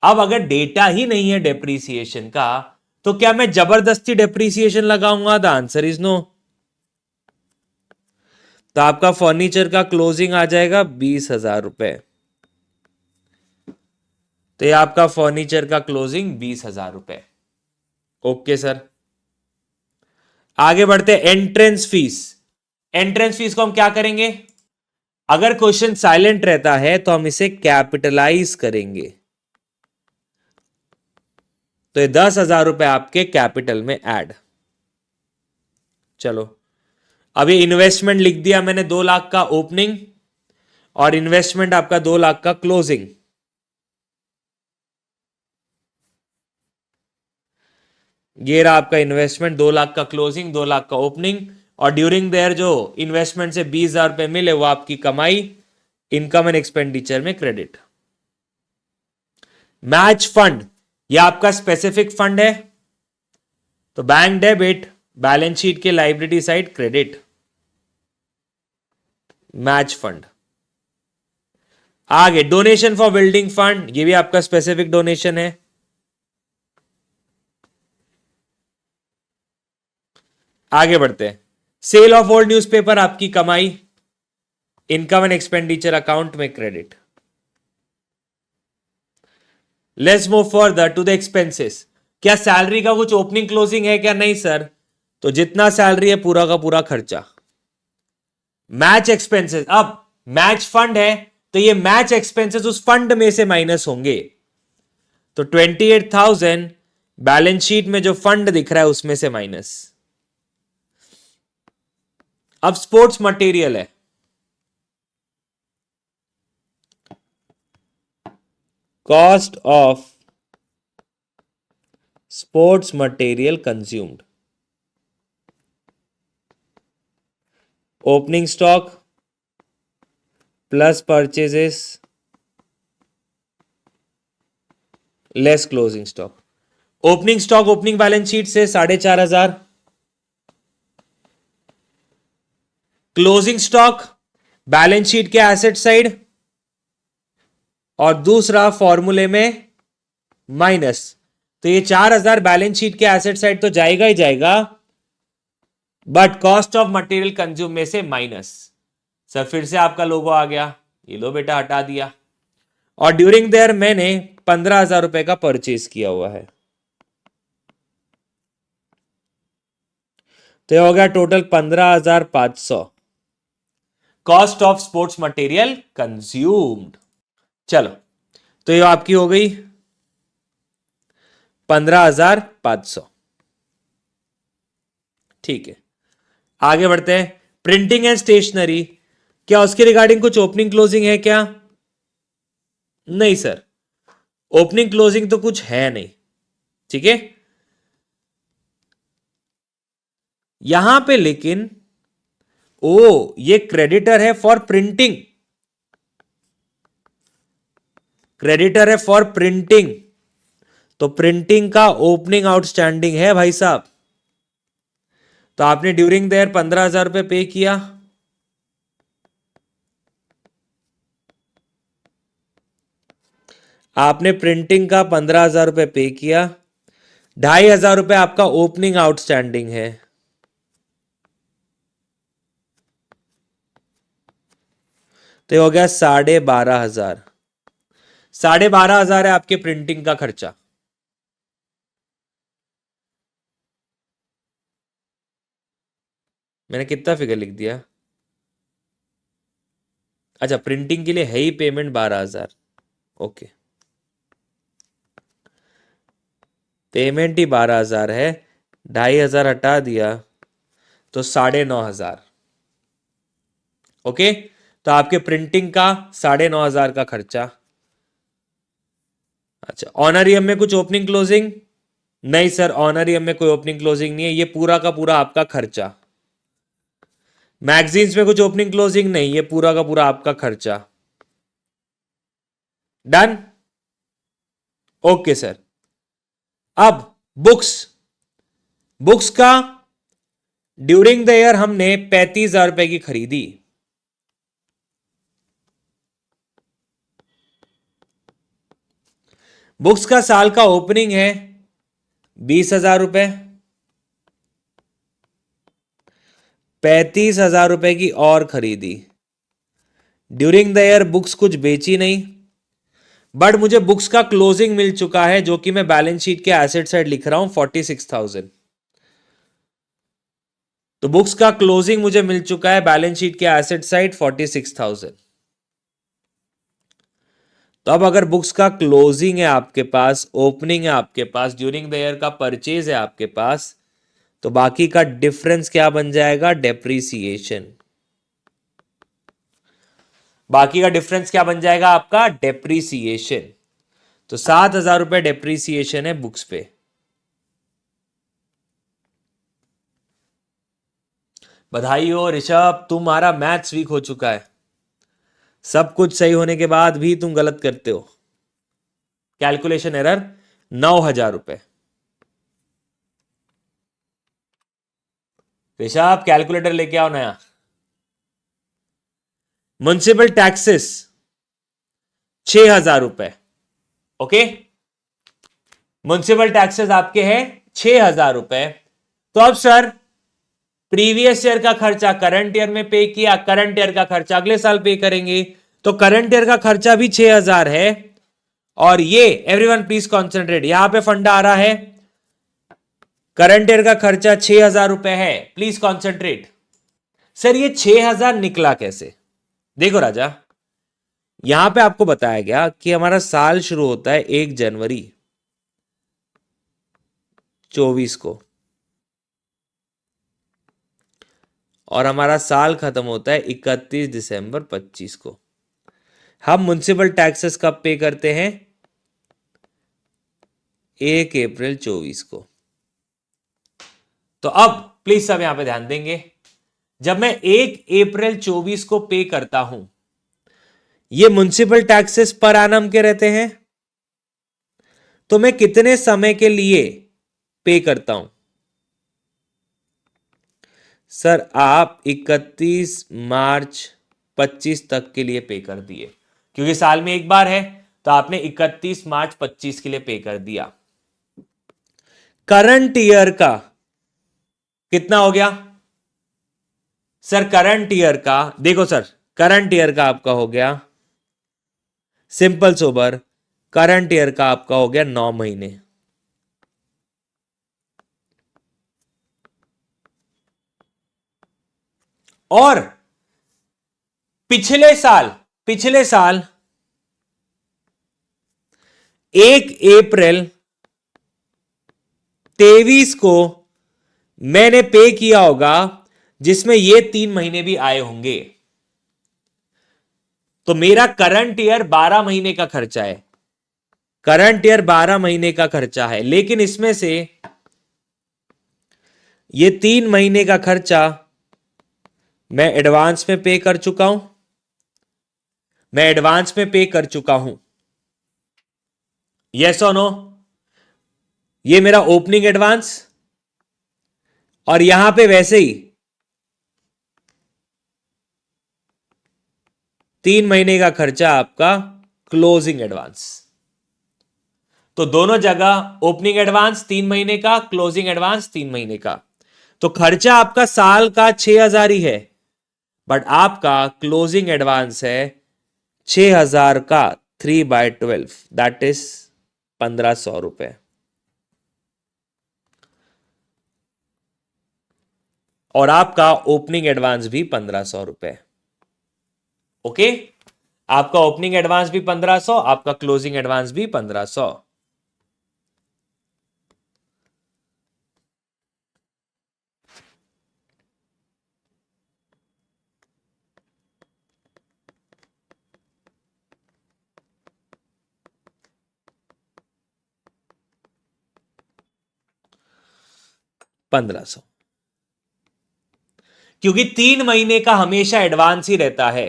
S1: अब अगर डेटा ही नहीं है डेप्रीसिएशन का, तो क्या मैं जबरदस्ती डेप्रीसिएशन लगाऊंगा? The answer is no. तो आपका फर्नीचर का क्लोजिंग आ जाएगा 20,000 रुपए। तो ये आपका फर्नीचर का क्लोजिंग 20,000 रुपए। ओके सर, आगे बढ़ते। Entrance fees. एंट्रेंस फीस को हम क्या करेंगे? अगर क्वेश्चन साइलेंट रहता है तो हम इसे कैपिटलाइज करेंगे। तो ये 10,000 रुपए आपके कैपिटल में ऐड। चलो, अभी इन्वेस्टमेंट लिख दिया मैंने 2 लाख का ओपनिंग, और इन्वेस्टमेंट आपका 2 लाख का क्लोजिंग। ये रहा आपका इन्वेस्टमेंट 2 लाख का क्लोजिंग, 2 लाख का ओपनिंग, और ड्यूरिंग देयर जो इन्वेस्टमेंट से 20,000 रुपए मिले वो आपकी कमाई, इनकम एंड एक्सपेंडिचर में क्रेडिट। मैच फंड, ये आपका स्पेसिफिक फंड है, तो बैंक डेबिट, बैलेंस शीट के liability side credit, match fund. आगे डोनेशन फॉर बिल्डिंग फंड, ये भी आपका स्पेसिफिक डोनेशन है। आगे बढ़ते हैं। सेल ऑफ ओल्ड न्यूज़पेपर आपकी कमाई, इनकम एंड एक्सपेंडिचर अकाउंट में credit. Let's move further to the expenses. क्या सैलरी का कुछ ओपनिंग क्लोजिंग है क्या? नहीं सर, तो जितना सैलरी है पूरा का पूरा खर्चा। मैच एक्सपेंसेस, अब मैच फंड है तो ये मैच एक्सपेंसेस उस फंड में से माइनस होंगे। तो 28,000 बैलेंस शीट में जो फंड दिख रहा है उसमें से माइनस। अब स्पोर्ट्स मटेरियल है, cost of sports material consumed, opening stock plus purchases less closing stock. Opening stock opening balance sheet से 4,500, क्लोजिंग स्टॉक बैलेंस शीट के एसेट साइड, और दूसरा फॉर्मूले में माइनस। तो ये 4,000 बैलेंस शीट के एसेट साइड तो जाएगा ही जाएगा, but cost of material consume में से माइनस। सर फिर से आपका लोगो आ गया, ये लो बेटा हटा दिया। और ड्यूरिंग देयर मैंने 15,000 रुपए का परचेज किया हुआ है, तो ये हो गया total 15,500 cost of sports material consumed. चलो, तो ये आपकी हो गई 15,500। ठीक है, आगे बढ़ते हैं। प्रिंटिंग एंड स्टेशनरी, क्या उसके रिगार्डिंग कुछ ओपनिंग क्लोजिंग है क्या? नहीं सर, ओपनिंग क्लोजिंग तो कुछ है नहीं। ठीक है, यहां पे लेकिन ये क्रेडिटर है फॉर प्रिंटिंग, क्रेडिटर है फॉर प्रिंटिंग, तो प्रिंटिंग का ओपनिंग आउटस्टैंडिंग है भाई साहब। तो आपने ड्यूरिंग देयर 15,000 रुपए पे किया, आपने प्रिंटिंग का 15,000 रुपए पे किया, 2,500 रुपए आपका ओपनिंग आउटस्टैंडिंग है, तो हो गया 12,500। 12,500 है आपके प्रिंटिंग का खर्चा। मैंने कितना फिगर लिख दिया? अच्छा, प्रिंटिंग के लिए है ही पेमेंट 12,000। ओके, पेमेंट ही 12,000 है, 2,500 हटा दिया तो 9,500। ओके, तो आपके प्रिंटिंग का 9,500 का खर्चा। अच्छा, ऑनरियम में कुछ ओपनिंग क्लोजिंग? नहीं सर, ऑनरियम में कोई ओपनिंग क्लोजिंग नहीं है, ये पूरा का पूरा आपका खर्चा। मैगजीन्स में कुछ ओपनिंग क्लोजिंग नहीं, ये पूरा का पूरा आपका खर्चा। डन? Okay sir. अब बुक्स, बुक्स का ड्यूरिंग द ईयर हमने 35,000 रुपए की खरीदी। बुक्स का साल का ओपनिंग है 20,000 रुपए, 35,000 रुपए की और खरीदी। ड्यूरिंग द ईयर बुक्स कुछ बेची नहीं, बट मुझे बुक्स का क्लोजिंग मिल चुका है जो कि मैं बैलेंस शीट के एसेट साइड लिख रहा हूं 46,000। तो बुक्स का क्लोजिंग मुझे मिल चुका है बैलेंस शीट के एसेट साइड 46,000। तो अब अगर बुक्स का क्लोजिंग है आपके पास, ओपनिंग है आपके पास, ड्यूरिंग द ईयर का परचेज है आपके पास, तो बाकी का डिफरेंस क्या बन जाएगा? डेप्रीसिएशन। बाकी का डिफरेंस क्या बन जाएगा आपका? डेप्रीसिएशन। तो 7,000 रुपए डेप्रीसिएशन है बुक्स पे। बधाई हो ऋषभ, तुम्हारा मैथ्स वीक हो चुका है। सब कुछ सही होने के बाद भी तुम गलत करते हो। कैलकुलेशन एरर 9,000 रुपए। ऋषभ कैलकुलेटर लेके आओ नया। म्युनिसिपल टैक्सेस 6,000 रुपए। ओके, म्युनिसिपल टैक्सेस आपके हैं 6,000 रुपए। तो अब सर प्रीवियस ईयर का खर्चा करंट ईयर में पे किया, करंट ईयर का खर्चा अगले साल पे करेंगे, तो करंट ईयर का खर्चा भी 6,000 है। और ये एवरीवन प्लीज कॉन्सेंट्रेट, यहां पे फंडा आ रहा है, करंट ईयर का खर्चा 6,000 रुपए है, प्लीज कॉन्सेंट्रेट। सर ये 6,000 निकला कैसे? देखो राजा, यहां पे आपको बताया गया कि हमारा साल शुरू होता है 1 जनवरी 24 को और हमारा साल खत्म होता है 31 दिसंबर 25 को। हम म्युनिसिपल टैक्सेस कब पे करते हैं? 1 अप्रैल 24 को। तो अब प्लीज सब यहां पे ध्यान देंगे, जब मैं 1 अप्रैल 24 को पे करता हूं, ये म्युनिसिपल टैक्सेस पर एनम के रहते हैं, तो मैं कितने समय के लिए पे करता हूं? सर आप 31 मार्च 25 तक के लिए पे कर दिए, क्योंकि साल में एक बार है, तो आपने 31 मार्च 25 के लिए पे कर दिया। करंट ईयर का कितना हो गया? सर करंट ईयर का देखो सर, करंट ईयर का आपका हो गया सिंपल सोबर, करंट ईयर का आपका हो गया 9 महीने। और पिछले साल 1 अप्रैल 23 को मैंने पे किया होगा, जिसमें ये 3 महीने भी आए होंगे। तो मेरा करंट ईयर 12 महीने का खर्चा है, करंट ईयर 12 महीने का खर्चा है, लेकिन इसमें से ये 3 महीने का खर्चा मैं एडवांस में पे कर चुका हूं, मैं एडवांस में पे कर चुका हूं। यस और नो? ये मेरा ओपनिंग एडवांस, और यहां पे वैसे ही 3 महीने का खर्चा आपका क्लोजिंग एडवांस। तो दोनों जगह ओपनिंग एडवांस 3 महीने का, क्लोजिंग एडवांस 3 महीने का। तो खर्चा आपका साल का 6,000 ही है, बट आपका क्लोजिंग एडवांस है 6,000 का 3/12, दैट इज 1,500 रुपए। और आपका ओपनिंग एडवांस भी 1500 रुपए। ओके, आपका ओपनिंग एडवांस भी 1500, आपका क्लोजिंग एडवांस भी 1500। क्योंकि 3 महीने का हमेशा एडवांस ही रहता है,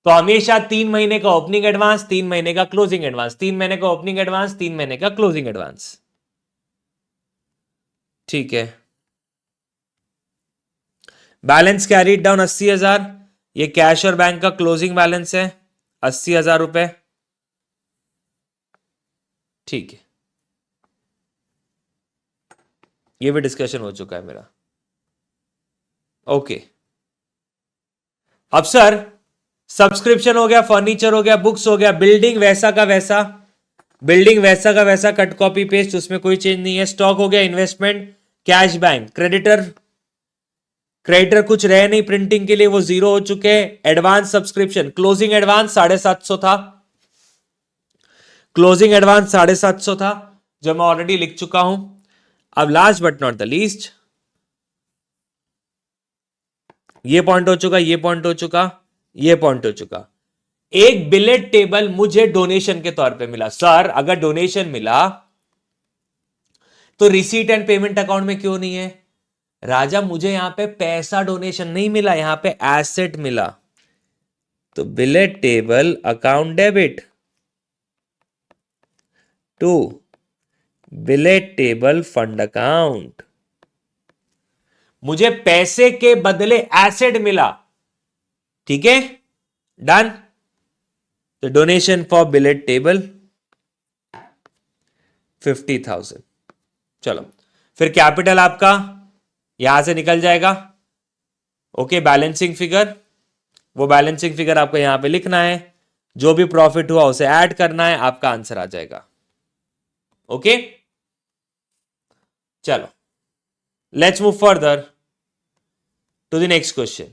S1: तो हमेशा 3 महीने का ओपनिंग एडवांस, 3 महीने का क्लोजिंग एडवांस, 3 महीने का ओपनिंग एडवांस, 3 महीने का क्लोजिंग एडवांस। ठीक है, बैलेंस कैरीड डाउन 80,000, ये कैश और बैंक का क्लोजिंग बैलेंस है 80,000 रुपए। ठीक है, ये भी डिस्कशन हो चुका है मेरा। ओके, अब सर सब्सक्रिप्शन हो गया, फर्नीचर हो गया, बुक्स हो गया, बिल्डिंग वैसा का वैसा, बिल्डिंग वैसा का वैसा, कट कॉपी पेस्ट, उसमें कोई चेंज नहीं है। स्टॉक हो गया, investment, cash, bank, creditor, creditor कुछ रहे नहीं प्रिंटिंग के लिए, वो जीरो हो चुके हैं। एडवांस सब्सक्रिप्शन, क्लोजिंग एडवांस 750 था, क्लोजिंग एडवांस 750 था, जो मैं ऑलरेडी लिख चुका हूं। अब last but not the least, ये पॉइंट हो चुका, ये पॉइंट हो चुका, ये पॉइंट हो चुका। एक बिलेट टेबल मुझे डोनेशन के तौर पे मिला। सर अगर डोनेशन मिला तो रिसीट एंड पेमेंट अकाउंट में क्यों नहीं है? राजा मुझे यहां पे पैसा डोनेशन नहीं मिला, यहां पे एसेट मिला, तो billiard table account debit to billiard table fund account. मुझे पैसे के बदले एसेट मिला, ठीक है, डन। तो डोनेशन फॉर बिलेट टेबल 50,000। चलो, फिर कैपिटल आपका यहां से निकल जाएगा। ओके, बैलेंसिंग फिगर, वो बैलेंसिंग फिगर आपको यहां पे लिखना है, जो भी प्रॉफिट हुआ उसे ऐड करना है, आपका आंसर आ जाएगा। ओके, चलो let's move further to the next question.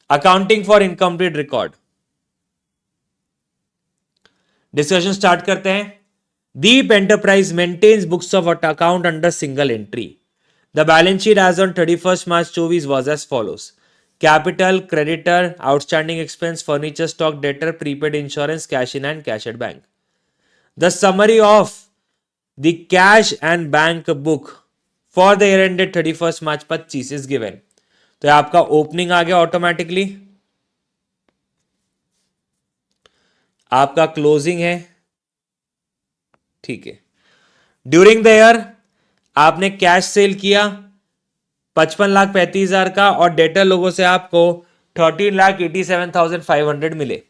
S1: Accounting for incomplete record, discussion start करते हैं। Deep enterprise maintains books of account under single entry. The balance sheet as on 31st March 2024 was as follows: capital, creditor, outstanding expense, furniture stock, debtor, prepaid insurance, cash in and cash at bank. The summary of the cash and bank book for the year ended 31st March 25 is given. तो आपका ओपनिंग आ गया ऑटोमेटिकली, आपका क्लोजिंग है, ठीक है। ड्यूरिंग द ईयर आपने कैश सेल किया 55,35,000 का, और डेटर लोगों से आपको 13,87,500 मिले।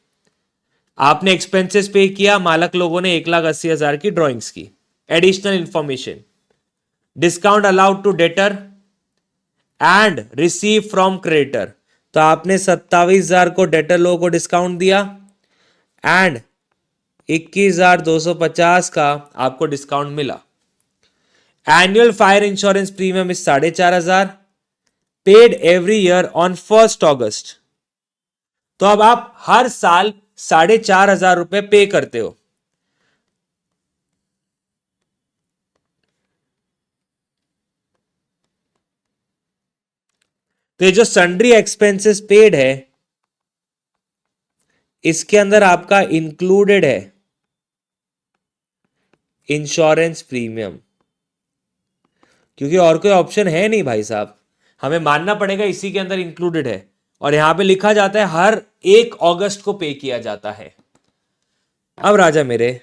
S1: आपने एक्सपेंसेस पे किया, मालक लोगों ने 1,80,000 की ड्रॉइंग्स की। Additional information, discount allowed to debtor and receive from creditor, तो आपने 27,000 को डेटर लोगों को डिस्काउंट दिया एंड 21,250 का आपको डिस्काउंट मिला। Annual fire insurance premium is 4,500, paid every year on 1st August। तो अब आप हर साल 4,500 रुपए पे करते हो। तो ये जो सन्ड्री एक्सपेंसेस पेड है, इसके अंदर आपका इंक्लूडेड है इंश्योरेंस प्रीमियम, क्योंकि और कोई ऑप्शन है नहीं भाई साहब, हमें मानना पड़ेगा इसी के अंदर इंक्लूडेड है। और यहां पे लिखा जाता है हर 1 अगस्त को पे किया जाता है। अब राजा मेरे,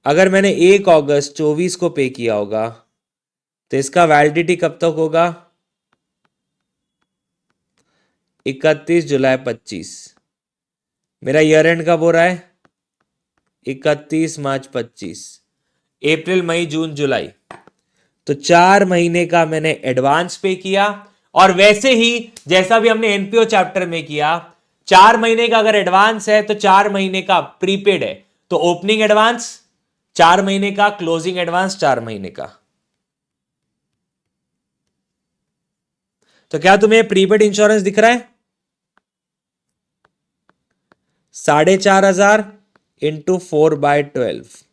S1: अगर मैंने 1 अगस्त 24 को पे किया होगा तो इसका वैलिडिटी कब तक होगा? 31 जुलाई 25। मेरा ईयर एंड कब हो रहा है? 31 मार्च 25। अप्रैल, मई, जून, जुलाई, तो 4 महीने का मैंने एडवांस पे किया। और वैसे ही जैसा भी हमने एनपीओ चैप्टर में किया, 4 महीने का अगर एडवांस है तो 4 महीने का प्रीपेड है, तो ओपनिंग एडवांस 4 महीने का, क्लोजिंग एडवांस 4 महीने का। तो क्या तुम्हें प्रीपेड इंश्योरेंस दिख रहा है? 4,500 into 4/12,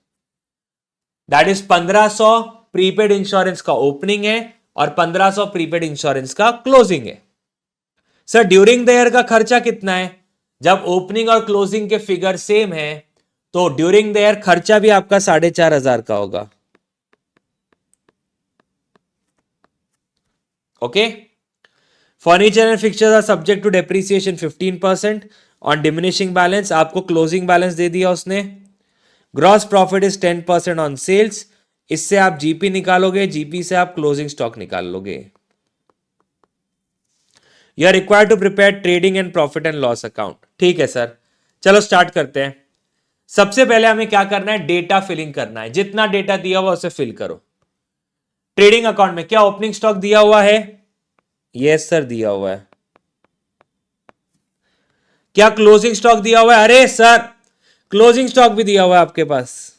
S1: that is 1,500 prepaid insurance का ओपनिंग है और 1,500 प्रीपेड इंश्योरेंस का क्लोजिंग है। सर ड्यूरिंग द ईयर का खर्चा कितना है? जब ओपनिंग और क्लोजिंग के फिगर सेम है तो ड्यूरिंग द ईयर खर्चा भी आपका 4,500 का होगा। Okay. Furniture and fixtures are subject to depreciation 15% on diminishing balance, आपको क्लोजिंग बैलेंस दे दिया उसने। Gross profit is 10% on sales, इससे आप जीपी निकालोगे, जीपी से आप क्लोजिंग स्टॉक निकाल लोगे। You are required to prepare trading and profit and loss account. ठीक है सर, चलो स्टार्ट करते हैं। सबसे पहले हमें क्या करना है? डेटा फिलिंग करना है। जितना डेटा दिया हुआ उसे फिल करो। ट्रेडिंग अकाउंट में क्या ओपनिंग स्टॉक दिया हुआ है? यस सर दिया हुआ है। क्या क्लोजिंग स्टॉक दिया हुआ है? अरे सर क्लोजिंग स्टॉक भी दिया हुआ है आपके पास।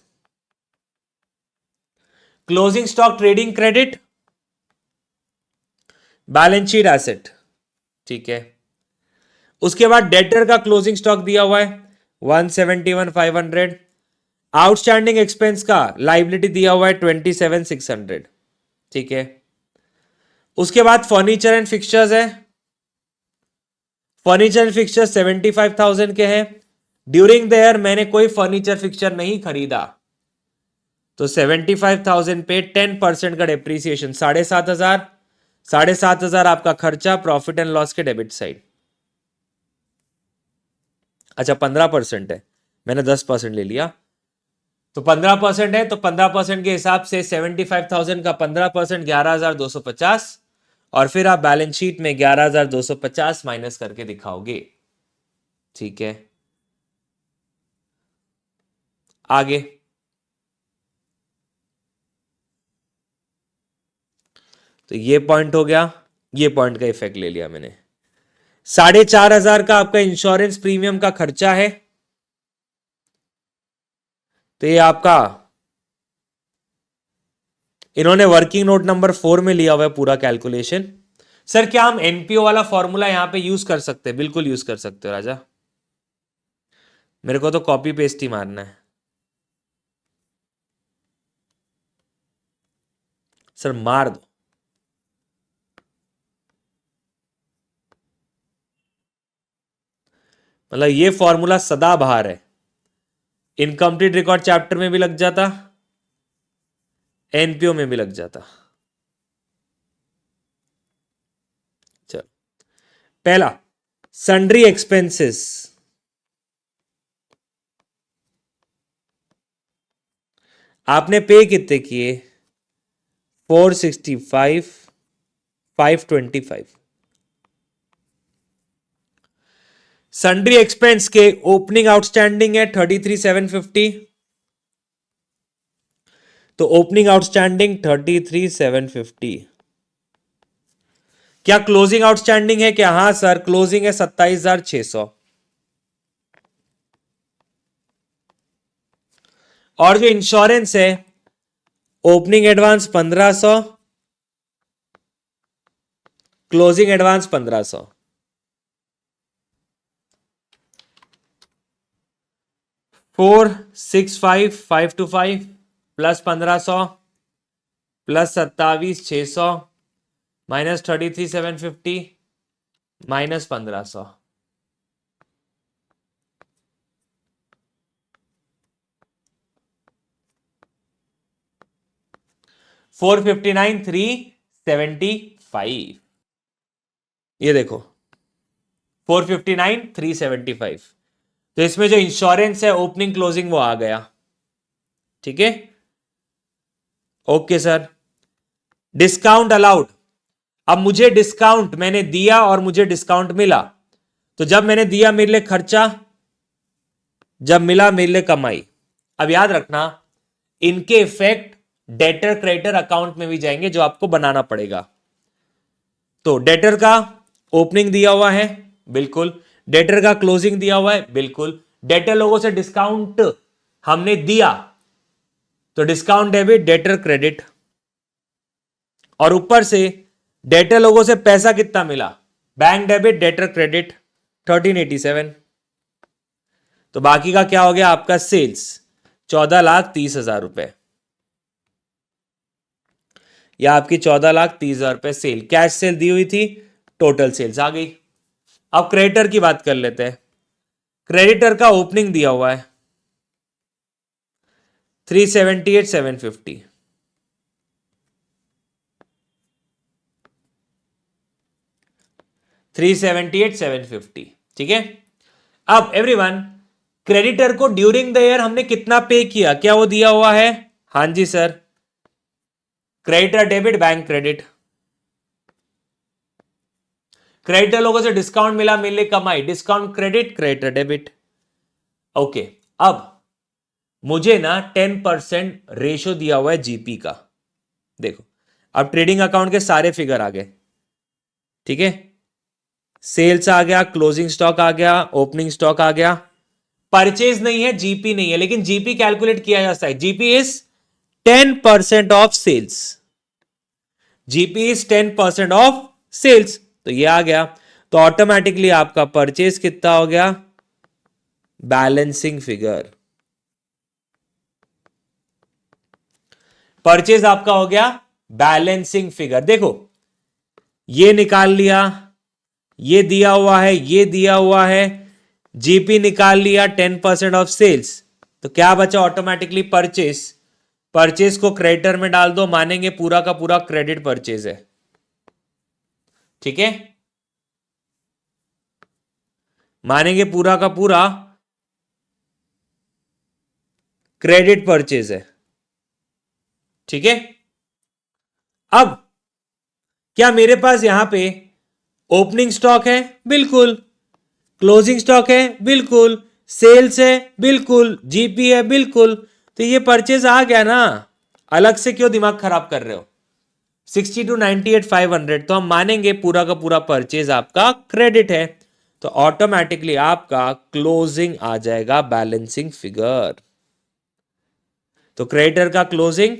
S1: Closing stock trading credit, balance sheet asset. ठीक है। उसके बाद डेटर का क्लोजिंग स्टॉक दिया हुआ है 171,500। आउटस्टैंडिंग एक्सपेंस का लाइबिलिटी दिया हुआ है 27,600। ठीक है। उसके बाद फर्नीचर एंड फिक्सचर्स है। फर्नीचर एंड फिक्सचर्स 75,000 के हैं। ड्यूरिंग द ईयर मैंने कोई फर्नीचर फिक्सचर नहीं खरीदा, तो 75,000 पे 10% का डेप्रीसिएशन 7,500। 7,500 आपका खर्चा प्रॉफिट एंड लॉस के डेबिट साइड। अच्छा 15% है, मैंने 10% ले लिया, तो 15% है, तो 15% के हिसाब से 75,000 का 15% 11,250, और फिर आप बैलेंस शीट में 11,250 माइनस करके दिखाओगे। ठीक है, आगे। तो ये पॉइंट हो गया, ये पॉइंट का इफेक्ट ले लिया मैंने। 4,500 का आपका इंश्योरेंस प्रीमियम का खर्चा है, तो ये आपका इन्होंने वर्किंग नोट नंबर 4 में लिया हुआ है पूरा कैलकुलेशन। सर क्या हम एनपीओ वाला फॉर्मूला यहां पे यूज कर सकते हैं? बिल्कुल यूज कर सकते हो राजा, मेरे को तो कॉपी पेस्ट ही मारना है। सर मार दो। मतलब ये फॉर्मूला सदाबहार है, इनकम्प्लीट रिकॉर्ड चैप्टर में भी लग जाता, एनपीओ में भी लग जाता। चलो, पहला सन्ड्री एक्सपेंसेस, आपने पे कितने किए? 465, 525। सन्ड्री एक्सपेंस के ओपनिंग आउटस्टैंडिंग है 33,750, तो ओपनिंग आउटस्टैंडिंग 33,750। क्या क्लोजिंग आउटस्टैंडिंग है क्या? हां सर क्लोजिंग है 27,600। और जो इंश्योरेंस है opening advance 1,500, closing advance 1,500। 465,525 plus 1,500 plus 27,600 minus 33,750 minus 1,500। 459,375। ये देखो 459,375, तो इसमें जो इंश्योरेंस है ओपनिंग क्लोजिंग वो आ गया। ठीक है, ओके सर। डिस्काउंट अलाउड, अब मुझे डिस्काउंट मैंने दिया और मुझे डिस्काउंट मिला, तो जब मैंने दिया मेरे लिए खर्चा, जब मिला मेरे लिए कमाई। अब याद रखना इनके इफेक्ट डेटर क्रेडिटर अकाउंट में भी जाएंगे जो आपको बनाना पड़ेगा। तो डेटर का ओपनिंग दिया हुआ है, बिल्कुल। डेटर का क्लोजिंग दिया हुआ है, बिल्कुल। डेटर लोगों से डिस्काउंट हमने दिया, तो डिस्काउंट डेबिट, डेटर क्रेडिट। और ऊपर से डेटर लोगों से पैसा कितना मिला, बैंक डेबिट, डेटर क्रेडिट 1387। तो बाकी का क्या हो गया आपका, सेल्स 14,30,000 रुपए, या आपकी 14,30,000 रुपए सेल, कैश सेल दी हुई थी, टोटल सेल्स आ गई। अब क्रेडिटर की बात कर लेते हैं। क्रेडिटर का ओपनिंग दिया हुआ है 378,750, 378,750, ठीक है। अब एवरीवन, क्रेडिटर को ड्यूरिंग द ईयर हमने कितना पे किया, क्या वो दिया हुआ है? हां जी sir, creditor debit, bank credit. Creditor लोगों से डिस्काउंट मिला, मिले कमाई, discount credit, creditor debit. Okay, अब मुझे ना 10% रेशो दिया हुआ है जीपी का। देखो, अब ट्रेडिंग अकाउंट के सारे फिगर आ गए, ठीक है। सेल्स आ गया, क्लोजिंग स्टॉक आ गया, ओपनिंग स्टॉक आ गया। परचेज नहीं है, जीपी नहीं है, लेकिन जीपी कैलकुलेट किया जा सकता है। GP is 10% of sales, GP is 10% of sales, तो ये आ गया। तो ऑटोमेटिकली आपका परचेज कितना हो गया, बैलेंसिंग फिगर। परचेज आपका हो गया बैलेंसिंग फिगर। देखो, ये निकाल लिया, ये दिया हुआ है, ये दिया हुआ है, जीपी निकाल लिया 10% ऑफ सेल्स, तो क्या बचा ऑटोमेटिकली, परचेज। परचेज को क्रेडिटर में डाल दो, मानेंगे पूरा का पूरा क्रेडिट परचेज है, ठीक है। मानेंगे पूरा का पूरा क्रेडिट परचेज है, ठीक है। अब क्या मेरे पास यहां पे ओपनिंग स्टॉक है? बिल्कुल। क्लोजिंग स्टॉक है? बिल्कुल। सेल्स है? बिल्कुल। जीपी है? बिल्कुल। तो ये परचेज आ गया ना, अलग से क्यों दिमाग खराब कर रहे हो। 62,98,500, तो हम मानेंगे पूरा का पूरा परचेज आपका क्रेडिट है, तो ऑटोमेटिकली आपका क्लोजिंग आ जाएगा बैलेंसिंग फिगर। तो क्रेडिटर का क्लोजिंग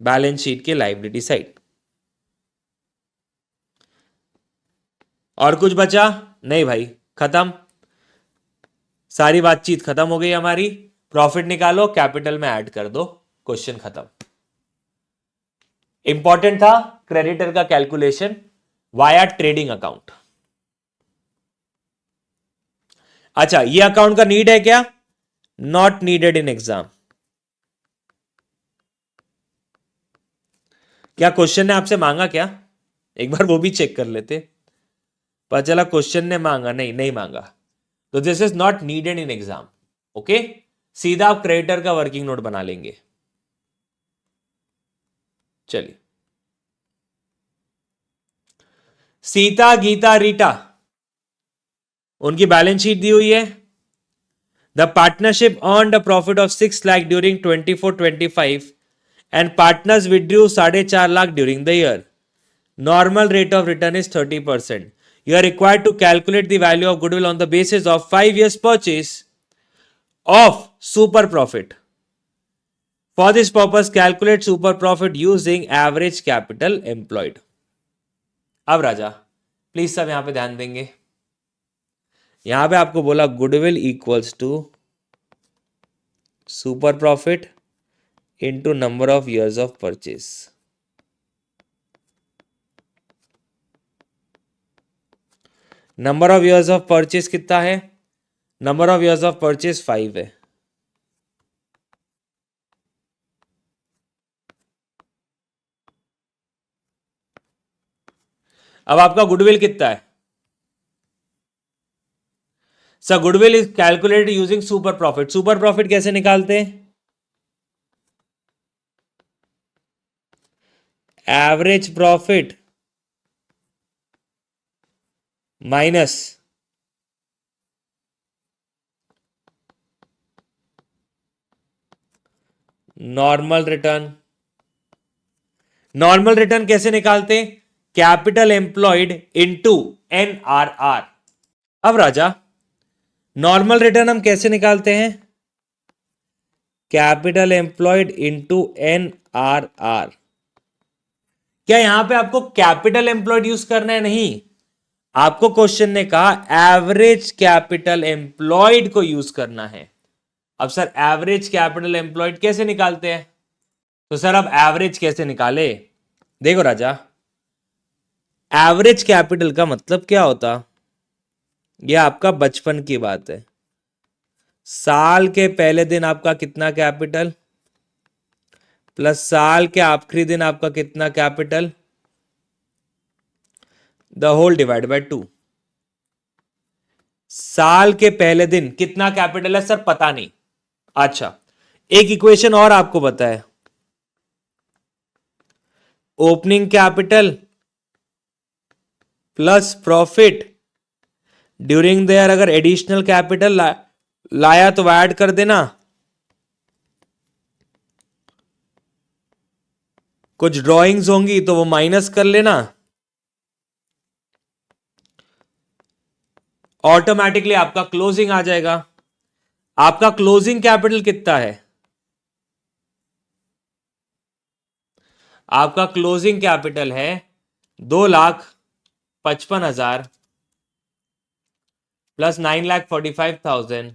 S1: बैलेंस शीट के लायबिलिटी साइड। और कुछ बचा? नहीं भाई, खत्म, सारी बातचीत खत्म हो गई हमारी। प्रॉफिट निकालो, कैपिटल में ऐड कर दो, क्वेश्चन खत्म। इंपॉर्टेंट था क्रेडिटर का कैलकुलेशन वाया ट्रेडिंग अकाउंट। अच्छा, ये अकाउंट का नीड है क्या? Not needed in exam. क्या क्वेश्चन ने आपसे मांगा क्या? एक बार वो भी चेक कर लेते। पता चला क्वेश्चन ने मांगा, नहीं नहीं मांगा, तो this is not needed in exam. Okay, सीधा आप क्रेडिटर का वर्किंग नोट बना लेंगे। चलिए, सीता, गीता, रीटा, उनकी बैलेंस शीट दी हुई है। The partnership earned a profit of 6 lakh during 24-25 and partners withdrew 4.5 lakh during the year. Normal rate of return is 30%. You are required to calculate the value of goodwill on the basis of 5 years purchase of super profit. For this purpose, calculate super profit using average capital employed. अब राजा प्लीज सब यहां पे ध्यान देंगे। यहां पे आपको बोला goodwill equals to super profit into number of years of purchase. Number of years of purchase कितना है? Number of years of purchase 5 है। अब आपका गुडविल कितना है? Sir goodwill is calculated using super profit. Super profit कैसे निकालते हैं? Average profit minus normal return. Normal return कैसे निकालते? Capital employed into NRR. अब राजा नॉर्मल रिटर्न हम कैसे निकालते हैं? Capital employed into NRR। क्या यहां पे आपको कैपिटल एम्प्लॉयड यूज करना है? नहीं, आपको क्वेश्चन ने कहा एवरेज कैपिटल एम्प्लॉयड को यूज करना है। अब सर एवरेज कैपिटल एम्प्लॉयड कैसे निकालते हैं? तो सर अब एवरेज कैसे निकाले? देखो राजा, एवरेज कैपिटल का मतलब क्या होता? यह आपका बचपन की बात है। साल के पहले दिन आपका कितना कैपिटल, प्लस साल के आखिरी दिन आपका कितना capital, the whole divide by 2। साल के पहले दिन कितना कैपिटल है सर? पता नहीं। अच्छा, एक इक्वेशन और आपको पता है, opening capital plus profit during the year. अगर एडिशनल कैपिटल लाया तो ऐड कर देना, कुछ ड्राइंग्स होंगी तो वो माइनस कर लेना, ऑटोमेटिकली आपका क्लोजिंग आ जाएगा। आपका क्लोजिंग कैपिटल कितना है? आपका क्लोजिंग कैपिटल है 2,55,000 प्लस 9,45,000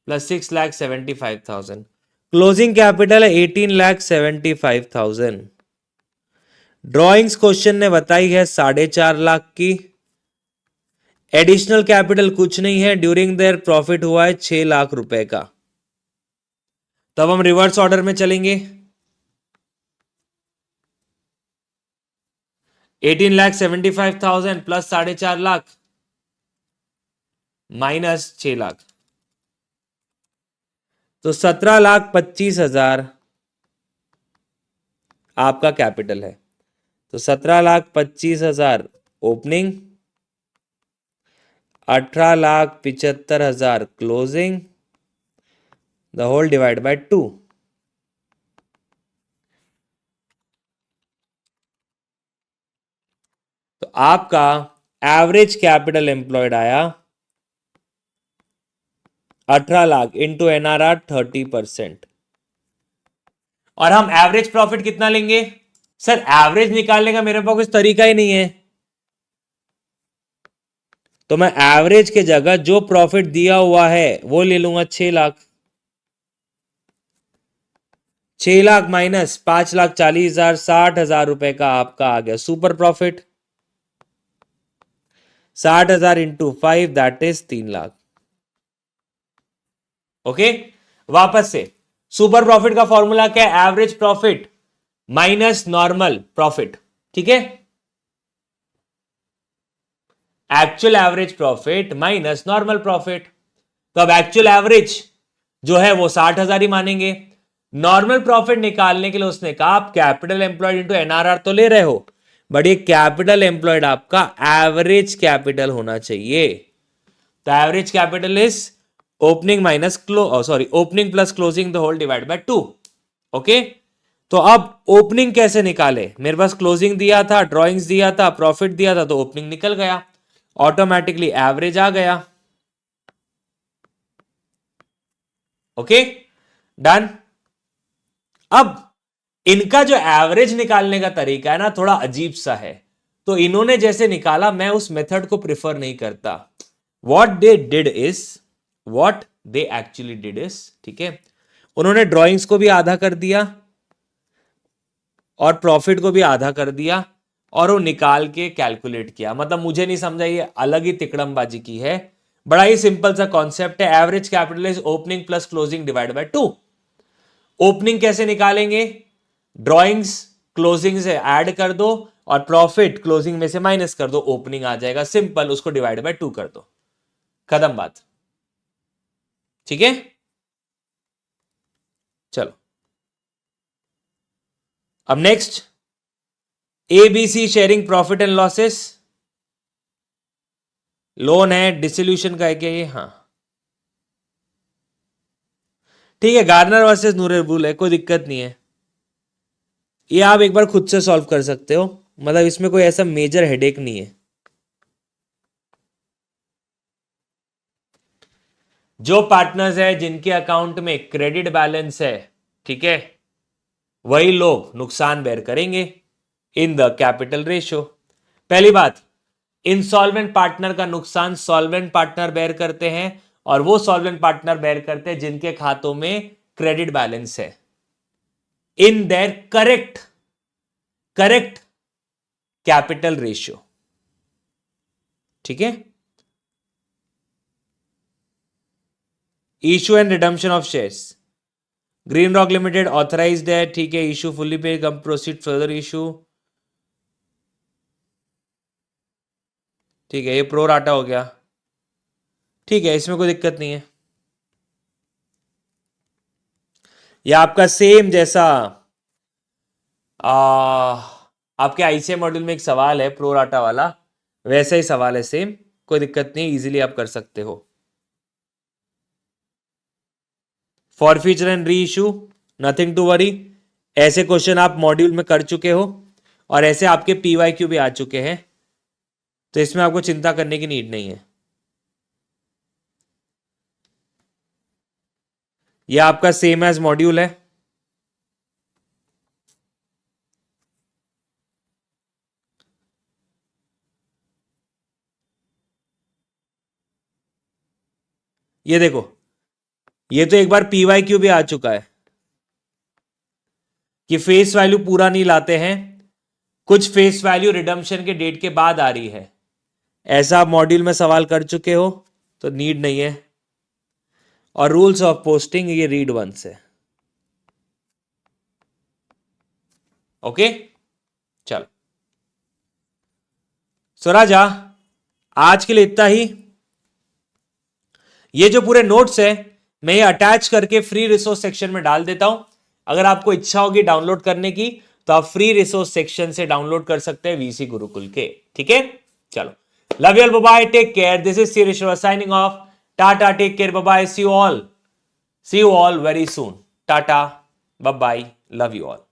S1: प्लस 6,75,000। क्लोजिंग कैपिटल है 18,75,000। ड्राइंग्स क्वेश्चन ने बताई है 4.5 लाख की। एडिशनल कैपिटल कुछ नहीं है, ड्यूरिंग देयर प्रॉफिट हुआ है 6 लाख रुपए का। तब हम रिवर्स ऑर्डर में चलेंगे। 18,75,000 प्लस 4.5 लाख माइनस 6 लाख, तो 17,25,000 आपका कैपिटल है। तो 17,25,000 opening, 18,75,000 closing, the whole divide by 2। तो आपका एवरेज कैपिटल एम्प्लॉयड आया 18 लाख इंटू NRR 30%। और हम एवरेज प्रॉफिट कितना लेंगे? सर एवरेज निकालने का मेरे पास कुछ तरीका ही नहीं है, तो मैं एवरेज के जगह जो प्रॉफिट दिया हुआ है वो ले लूंगा 6 लाख। 6 लाख माइनस 5,40,000, 60,000 रुपए का आपका आ गया super profit. 60,000 into 5 that is 3 lakh. Okay, वापस से सुपर प्रॉफिट का फॉर्मूला क्या है? Average profit minus normal profit. ठीक है, actual average profit minus normal profit. तो अब एक्चुअल एवरेज जो है वो 60,000 ही मानेंगे। नॉर्मल प्रॉफिट निकालने के लिए उसने कहा आप कैपिटल एम्प्लॉयड इंटू NRR तो ले रहे हो, बट ये कैपिटल एम्प्लॉयड आपका एवरेज कैपिटल होना चाहिए। तो average capital is opening minus opening plus closing the whole divide by 2। Okay, तो अब ओपनिंग कैसे निकाले? मेरे पास क्लोजिंग दिया था, ड्रॉइंग्स दिया था, प्रॉफिट दिया था, तो ओपनिंग निकल गया, ऑटोमेटिकली एवरेज आ गया। Okay done. अब इनका जो एवरेज निकालने का तरीका है ना थोड़ा अजीब सा है, तो इन्होंने जैसे निकाला मैं उस मेथड को प्रिफर नहीं करता। What they actually did is, ठीक है, उन्होंने ड्राइंग्स को भी आधा कर दिया और प्रॉफिट को भी आधा कर दिया और वो निकाल के कैलकुलेट किया। मतलब मुझे नहीं समझा, ये अलग ही तिकड़मबाजी की है। बड़ा ही सिंपल सा कॉन्सेप्ट है, average capital is opening plus closing divide by 2। Opening कैसे निकालेंगे? ड्रॉइंग्स क्लोजिंग से ऐड कर दो और प्रॉफिट क्लोजिंग में से माइनस कर दो, ओपनिंग आ जाएगा। सिंपल, उसको डिवाइड बाय 2 कर दो, खत्म बात। ठीक है, चलो अब next, ABC sharing profit and losses. Loan है, डिसोल्यूशन का है क्या ये? हाँ ठीक है, गार्नर वर्सेस नूरे बुल है, कोई दिक्कत नहीं है। ये आप एक बार खुद से सॉल्व कर सकते हो, मतलब इसमें कोई ऐसा मेजर हेडेक नहीं है। जो पार्टनर्स है जिनके अकाउंट में क्रेडिट बैलेंस है, ठीक है, वही लोग नुकसान बेयर करेंगे इन द कैपिटल रेशियो। पहली बात, इंसॉल्वेंट पार्टनर का नुकसान सॉल्वेंट पार्टनर बेयर करते हैं, और वो सॉल्वेंट पार्टनर बेयर करते हैं जिनके खातों में क्रेडिट बैलेंस है in their correct capital ratio. ठीक है। Issue and redemption of shares, green rock limited authorised है, ठीक है, इशू फुल्ली पे, कम प्रोसीड फर्दर इशू, ठीक है, ये प्रो राटा हो गया, ठीक है, इसमें कोई दिक्कत नहीं है। यह आपका सेम जैसा आपके आईसीआई मॉड्यूल में एक सवाल है प्रो राटा वाला, वैसा ही सवाल है सेम, कोई दिक्कत नहीं, इजीली आप कर सकते हो। For future and re issue nothing to worry, ऐसे क्वेश्चन आप मॉड्यूल में कर चुके हो और ऐसे आपके पीवाईक्यू भी आ चुके हैं, तो इसमें आपको चिंता करने की नीड नहीं है। यह आपका सेम एज मॉड्यूल है। ये देखो, ये तो एक बार पीवाईक्यू भी आ चुका है कि फेस वैल्यू पूरा नहीं लाते हैं, कुछ फेस वैल्यू रिडम्पशन के डेट के बाद आ रही है, ऐसा आप मॉड्यूल में सवाल कर चुके हो, तो नीड नहीं है। और रूल्स ऑफ पोस्टिंग ये रीड वंस है। ओके, चलो स्वराजा, आज के लिए इतना ही। ये जो पूरे नोट्स है मैं ये अटैच करके फ्री रिसोर्स सेक्शन में डाल देता हूं। अगर आपको इच्छा होगी डाउनलोड करने की तो आप फ्री रिसोर्स सेक्शन से डाउनलोड कर सकते हैं वीसी गुरुकुल के। ठीक है, चलो, love you all, bye bye, take care, this is Sirishwar signing off, tata, take care, bye bye, see you all very soon, tata, bye bye, love you all.